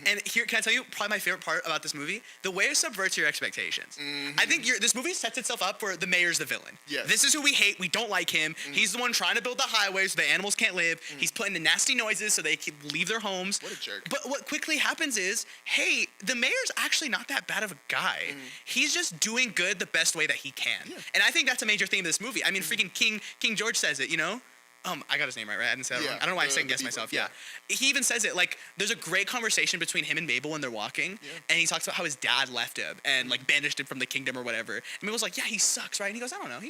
And here, can I tell you, probably my favorite part about this movie? The way it subverts your expectations. I think this movie sets itself up for the mayor's the villain. Yes. This is who we hate. We don't like him. He's the one trying to build the highway so the animals can't live. He's putting the nasty noises so they can leave their homes. What a jerk. But what quickly happens is, hey, the mayor's actually not that bad of a guy. He's just doing good the best way that he can. Yeah. And I think that's a major theme of this movie. I mean, freaking King George says it, you know? I got his name right? I didn't say that wrong. I don't know why I second guessed myself. Yeah. He even says it, like, there's a great conversation between him and Mabel when they're walking, and he talks about how his dad left him and, like, banished him from the kingdom or whatever. And Mabel's like, yeah, he sucks, right? And he goes, I don't know. I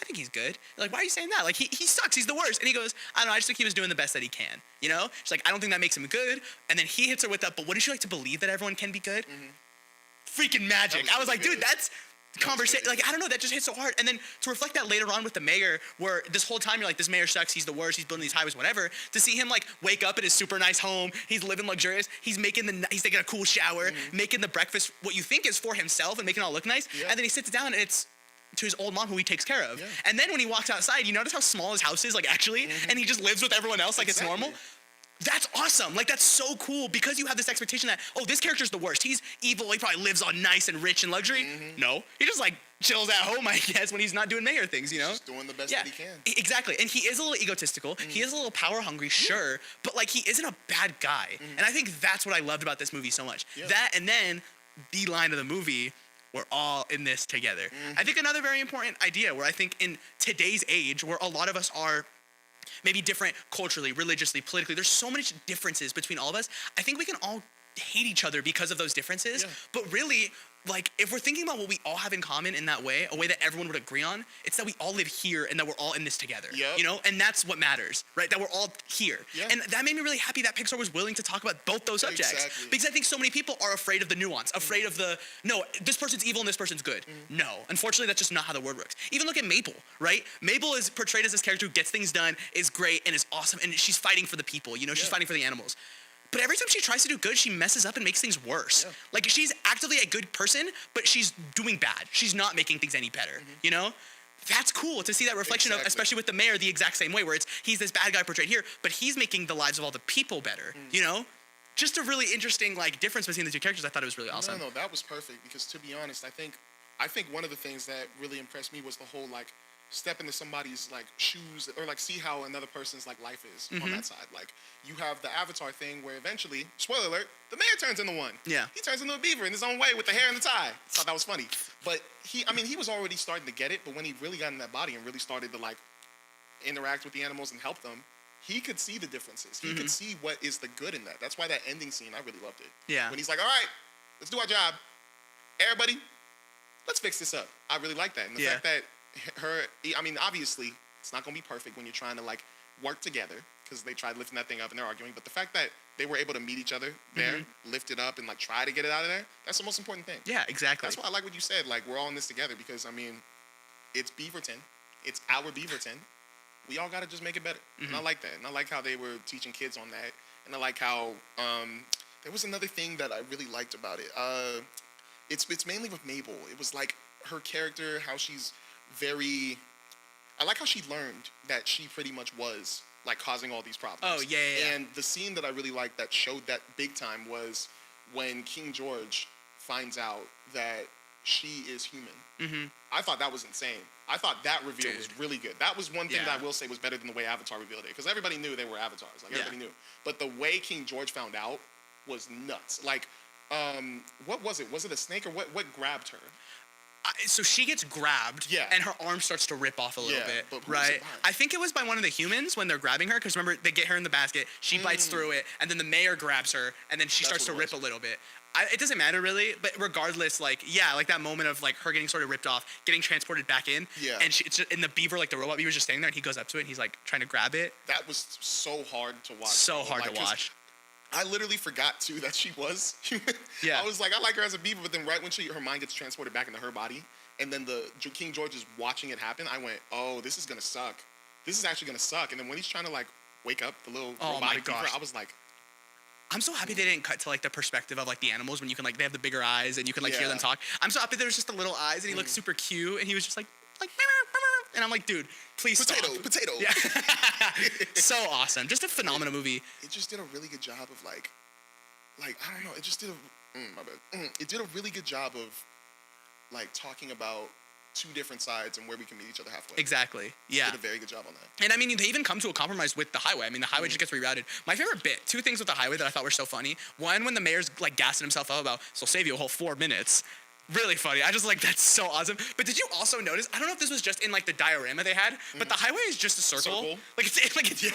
think he's good. They're like, why are you saying that? Like, he sucks. He's the worst. And he goes, I don't know. I just think he was doing the best that he can, you know? She's like, I don't think that makes him good. And then he hits her with that, but wouldn't you like to believe that everyone can be good? Freaking magic. I was like, dude, that's conversation, like, I don't know, that just hits so hard. And then to reflect that later on with the mayor, where this whole time you're like, this mayor sucks, he's the worst, he's building these highways, whatever, to see him like wake up in his super nice home, he's living luxurious, he's taking a cool shower, making the breakfast what you think is for himself and making it all look nice, and then he sits down and it's to his old mom who he takes care of. And then when he walks outside, you notice how small his house is, like, actually, and he just lives with everyone else like it's normal. That's awesome. Like, that's so cool because you have this expectation that, oh, this character's the worst. He's evil. He probably lives on nice and rich and luxury. No, he just like chills at home, I guess, when he's not doing mayor things, you know? He's just doing the best that he can. Exactly. And he is a little egotistical. He is a little power hungry, sure, but like he isn't a bad guy. And I think that's what I loved about this movie so much. That, and then the line of the movie, we're all in this together. I think another very important idea where I think in today's age where a lot of us are maybe different culturally, religiously, politically. There's so many differences between all of us. I think we can all hate each other because of those differences. But really, like, if we're thinking about what we all have in common in that way, a way that everyone would agree on, it's that we all live here and that we're all in this together. You know? And that's what matters, right? That we're all here. And that made me really happy that Pixar was willing to talk about both those subjects. Because I think so many people are afraid of the nuance, afraid of the, no, this person's evil and this person's good. No. Unfortunately, that's just not how the world works. Even look at Mabel, right? Mabel is portrayed as this character who gets things done, is great, and is awesome, and she's fighting for the people, you know? She's fighting for the animals. But every time she tries to do good, she messes up and makes things worse. Like, she's actively a good person, but she's doing bad. She's not making things any better, you know? That's cool to see that reflection of, especially with the mayor, the exact same way, where he's this bad guy portrayed here, but he's making the lives of all the people better, you know? Just a really interesting, like, difference between the two characters. I thought it was really awesome. No, that was perfect, because to be honest, I think one of the things that really impressed me was the whole, like, step into somebody's like shoes or like see how another person's like life is on that side. Like, you have the Avatar thing where eventually, spoiler alert, the mayor turns into one. He turns into a beaver in his own way with the hair and the tie. I thought that was funny. But he was already starting to get it, but when he really got in that body and really started to like interact with the animals and help them, he could see the differences. He could see what is the good in that. That's why that ending scene, I really loved it. Yeah. When he's like, all right, let's do our job. Everybody, let's fix this up. I really like that. And the fact that I mean, obviously, it's not going to be perfect when you're trying to, like, work together because they tried lifting that thing up and they're arguing. But the fact that they were able to meet each other there, lift it up, and, like, try to get it out of there, that's the most important thing. Yeah, exactly. That's why I like what you said. Like, we're all in this together because, I mean, it's Beaverton. It's our Beaverton. We all got to just make it better. And I like that. And I like how they were teaching kids on that. And I like how there was another thing that I really liked about it. It's mainly with Mabel. It was like her character, how she's very... I like how she learned that she pretty much was, like, causing all these problems. Oh, yeah. And the scene that I really liked that showed that big time was when King George finds out that she is human. I thought that was insane. I thought that reveal was really good. That was one thing that I will say was better than the way Avatar revealed it. Because everybody knew they were avatars. Like, everybody knew. But the way King George found out was nuts. Like, what was it? Was it a snake or what grabbed her? So she gets grabbed, and her arm starts to rip off a little bit, but right? I think it was by one of the humans when they're grabbing her, because remember, they get her in the basket, she bites through it, and then the mayor grabs her, and then she starts to rip a little bit. It doesn't matter really, but regardless, like, like that moment of, like, her getting sort of ripped off, getting transported back in, and it's just, and the beaver, like the robot beaver's just standing there, and he goes up to it, and he's, like, trying to grab it. That was so hard to watch. So hard to watch. I literally forgot, too, that she was human. I was like, I like her as a beaver, but then right when her mind gets transported back into her body, and then the King George is watching it happen, I went, oh, this is going to suck. This is actually going to suck. And then when he's trying to, like, wake up the little robotic beaver, I was like... I'm so happy they didn't cut to, like, the perspective of, like, the animals when you can, like, they have the bigger eyes and you can, like, hear them talk. I'm so happy there was just the little eyes and he looked super cute and he was just like, and I'm like, dude, please stop. Potato. Yeah. So awesome. Just a phenomenal movie. It just did a really good job of, like, I don't know. It just did my bad. It did a really good job of, like, talking about two different sides and where we can meet each other halfway. Exactly. Yeah. Did a very good job on that. And I mean, they even come to a compromise with the highway. I mean, the highway just gets rerouted. My favorite bit, two things with the highway that I thought were so funny. One, when the mayor's, like, gassing himself up about, so save you a whole 4 minutes. Really funny. I just, like, that's so awesome. But did you also notice, I don't know if this was just in, like, the diorama they had, but the highway is just a circle. Like, it's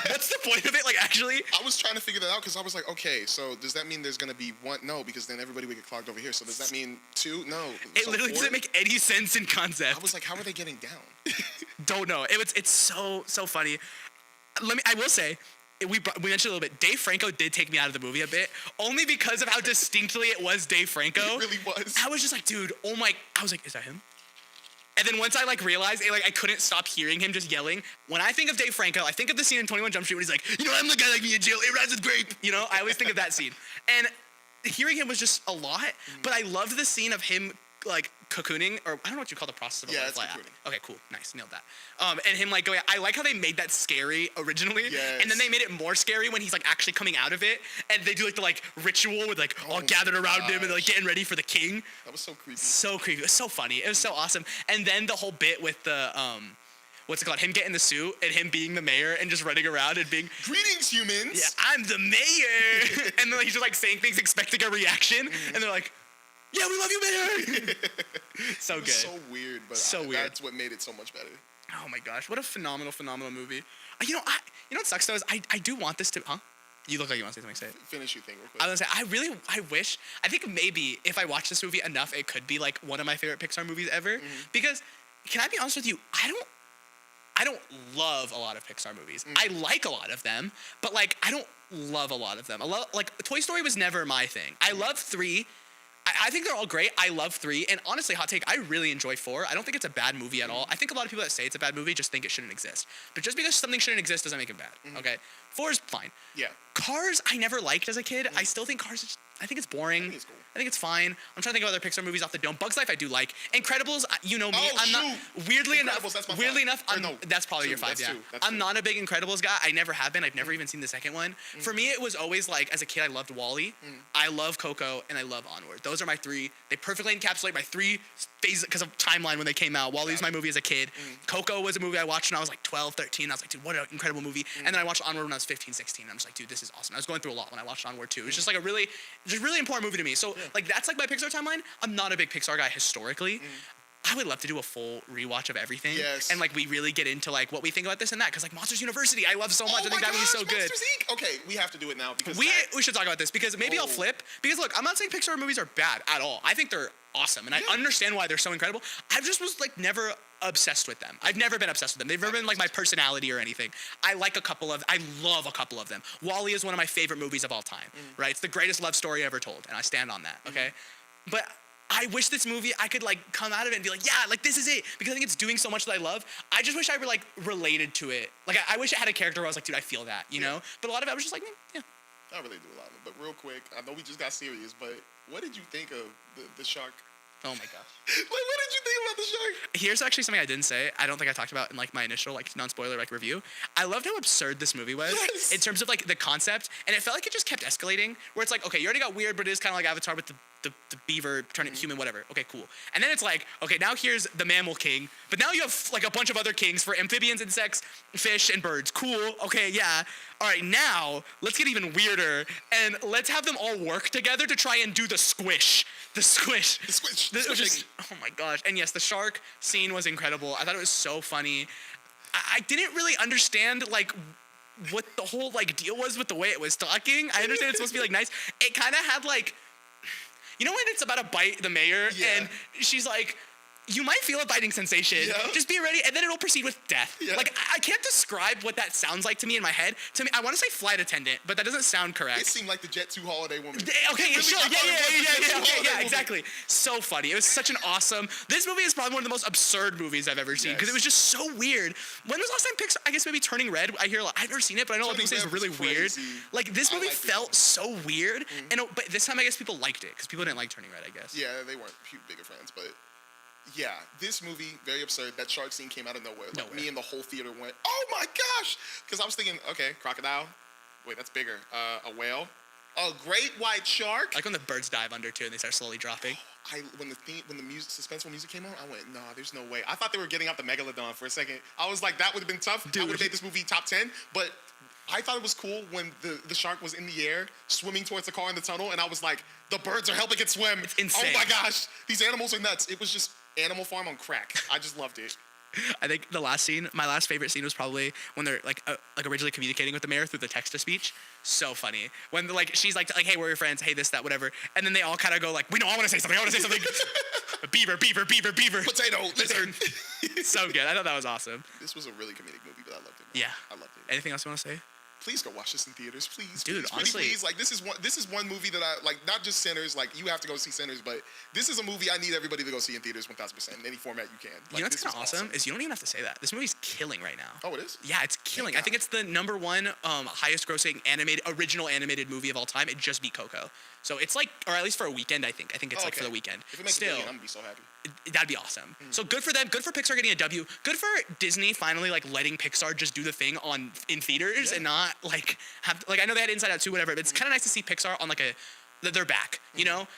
what's the point of it, like, actually? I was trying to figure that out because I was like, okay, so does that mean there's going to be one? No, because then everybody would get clogged over here. So does that mean 2? No. It literally doesn't make any sense in concept. I was like, how are they getting down? Don't know. It's so funny. I will say, we mentioned a little bit, Dave Franco did take me out of the movie a bit, only because of how distinctly it was Dave Franco. It really was. I was just like, dude, I was like, is that him? And then once I, like, realized, I couldn't stop hearing him just yelling. When I think of Dave Franco, I think of the scene in 21 Jump Street when he's like, I'm the guy like me in jail, it rhymes with grape. I always think of that scene. And hearing him was just a lot, but I loved the scene of him, like, cocooning, or I don't know what you call the process of a butterfly. Okay, cool, nice, nailed that. And him, like, going, I like how they made that scary originally, and then they made it more scary when he's, like, actually coming out of it, and they do, like, the, like, ritual with, like, all gathered around him and, like, getting ready for the king. That was so creepy. So creepy. It was so funny. It was so awesome. And then the whole bit with the, what's it called? Him getting the suit and him being the mayor and just running around and being, greetings, humans. Yeah, I'm the mayor. And then, like, he's just, like, saying things expecting a reaction, and they're like, yeah, we love you, mayor. So good. So weird, but so weird. That's what made it so much better. Oh my gosh, what a phenomenal movie. You know what sucks though is I do want this to, huh? You look like you want to say something. Say it. Finish your thing real quick. I was gonna say, I think maybe if I watch this movie enough, it could be like one of my favorite Pixar movies ever. Because, can I be honest with you, I don't love a lot of Pixar movies. I like a lot of them, but, like, I don't love a lot of them. Like, Toy Story was never my thing. I love 3. I think they're all great. I love 3. And honestly, hot take, I really enjoy 4. I don't think it's a bad movie at all. I think a lot of people that say it's a bad movie just think it shouldn't exist. But just because something shouldn't exist doesn't make it bad, okay? 4 is fine. Yeah. Cars, I never liked as a kid. I still think Cars, I think it's boring. I think it's fine. I'm trying to think of other Pixar movies off the dome. Bugs Life I do like. Incredibles, you know me. I'm not, weirdly enough, that's probably your 5, yeah. I'm not a big Incredibles guy. I never have been. I've never even seen the second one. For me, it was always like, as a kid, I loved WALL-E. I love Coco, and I love Onward. Those are my 3. They perfectly encapsulate my 3 phases because of timeline when they came out. WALL-E was my movie as a kid. Coco was a movie I watched when I was like 12, 13. I was like, dude, what an incredible movie. And then I watched Onward when I was 15, 16. I'm just like, dude, this is awesome. I was going through a lot when I watched Onward too. It's just like a really important movie to me. So like that's like my Pixar timeline. I'm not a big Pixar guy historically. I would love to do a full rewatch of everything. Yes. And like we really get into like what we think about this and that, because like Monsters University, I love so much. Oh I think my that movie's so gosh, good. Monsters, Inc. Okay, we have to do it now because We should talk about this because maybe I'll Oh. flip. Because look, I'm not saying Pixar movies are bad at all. I think they're awesome, and I understand why they're so incredible. I just was like never obsessed with them. I've never been obsessed with them. They've never been like my personality or anything. I love a couple of them. WALL-E is one of my favorite movies of all time, right? It's the greatest love story ever told, and I stand on that, okay? But I wish this movie, I could like come out of it and be like, yeah, like this is it, because I think it's doing so much that I love. I just wish I were like related to it. Like I wish it had a character where I was like, dude, I feel that, you know? But a lot of it I was just like, yeah. I really do a lot of it. But real quick, I know we just got serious, but what did you think of the shark? Oh my gosh. Like, what did you think about the shark? Here's actually something I didn't say. I don't think I talked about in like my initial like non-spoiler like review. I loved how absurd this movie was in terms of like the concept, and it felt like it just kept escalating. Where it's like, okay, you already got weird, but it is kind of like Avatar with the beaver turning human, whatever. Okay, cool. And then it's like, okay, now here's the mammal king, but now you have like a bunch of other kings for amphibians, insects, fish, and birds. Cool. Okay, yeah. All right, now let's get even weirder and let's have them all work together to try and do the squish. The squish. The squish. This was just, oh my gosh. And yes, the shark scene was incredible. I thought it was so funny. I didn't really understand like what the whole like deal was with the way it was talking. I understand it's supposed to be like nice. It kind of had like, you know when it's about to bite the mayor and she's like, you might feel a biting sensation. Yeah. Just be ready, and then it'll proceed with death. Yeah. Like, I can't describe what that sounds like to me in my head. To me, I want to say flight attendant, but that doesn't sound correct. It seemed like the Jet 2 Holiday Woman. Okay, really sure. Yeah, exactly. So funny. It was such an awesome... This movie is probably one of the most absurd movies I've ever seen, because it was just so weird. When was the last time Pixar... I guess maybe Turning Red. I hear a lot. I've never seen it, but I know a lot of people say it's really weird. Like, this movie felt so weird, and but this time I guess people liked it, because people didn't like Turning Red, I guess. Yeah, they weren't bigger fans, but... Yeah, this movie, very absurd. That shark scene came out of nowhere. Like, me and the whole theater went, oh my gosh! Because I was thinking, okay, crocodile. Wait, that's bigger. A whale. A great white shark. Like when the birds dive under, too, and they start slowly dropping. When the music, suspenseful music came on, I went, nah, there's no way. I thought they were getting out the Megalodon for a second. I was like, that would have been tough. Dude. That would have made this movie top 10, but... I thought it was cool when the shark was in the air, swimming towards the car in the tunnel, and I was like, the birds are helping it swim. It's insane. Oh my gosh, these animals are nuts. It was just Animal Farm on crack. I just loved it. I think the last scene, my last favorite scene was probably when they're like originally communicating with the mayor through the text-to-speech. So funny. When like she's like, hey, we're your friends, hey, this, that, whatever. And then they all kind of go like, wait, no, I want to say something. Beaver. Potato, lizard. So good. I thought that was awesome. This was a really comedic movie, but I loved it. Yeah. I loved it. Anything else you want to say? Please go watch this in theaters, please. Dude, please, honestly. please. Like, this is one movie that I, like, not just Sinners, like, you have to go see Sinners, but this is a movie I need everybody to go see in theaters 1,000%, in any format you can. Like, you know what's kind of awesome is you don't even have to say that. This movie's killing right now. Oh, it is? Yeah, it's killing. I think it's the #1 highest grossing original animated movie of all time. It just beat Coco. So it's like, or at least for a weekend, I think. I think it's like for the weekend. If it makes Still, $1 billion, I'm gonna be so happy. That'd be awesome. So good for them. Good for Pixar getting a W. Good for Disney finally like letting Pixar just do the thing in theaters and not like have like I know they had Inside Out 2, whatever. But it's kind of nice to see Pixar on like they're back. You know.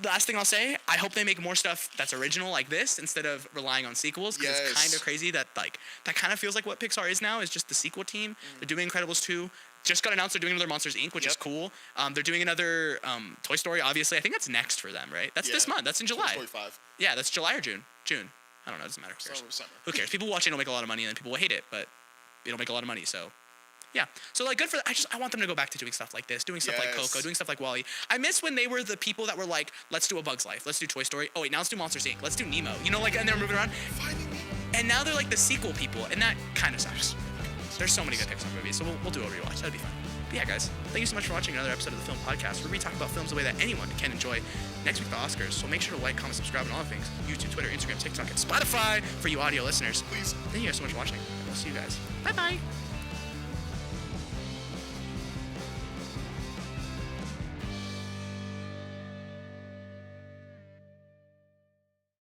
Last thing I'll say, I hope they make more stuff that's original like this instead of relying on sequels, because it's kind of crazy that like that kind of feels like what Pixar is now, is just the sequel team. They're doing Incredibles 2. Just got announced they're doing another Monsters Inc., which is cool. They're doing another Toy Story, obviously. I think that's next for them, right? That's this month. That's in July. Toy Story 5. Yeah, that's July or June. June. I don't know. It doesn't matter. Who cares? Summer. Who cares? People watching don't make a lot of money, and then people will hate it, but they don't make a lot of money, so... Yeah, so like good for I want them to go back to doing stuff like this, doing stuff like Coco, doing stuff like WALL-E. I miss when they were the people that were like, let's do A Bug's Life, let's do Toy Story. Oh wait, now let's do Monsters Inc. Let's do Nemo. You know, like, and they're moving around. And now they're like the sequel people, and that kind of sucks. There's so many good Pixar movies, so we'll do a rewatch. That'd be fun. But yeah, guys, thank you so much for watching another episode of the Film Podcast, where we talk about films the way that anyone can enjoy. Next week, the Oscars, so make sure to like, comment, subscribe, and all the things. YouTube, Twitter, Instagram, TikTok, and Spotify for you audio listeners. Please. Thank you guys so much for watching. We'll see you guys. Bye-bye.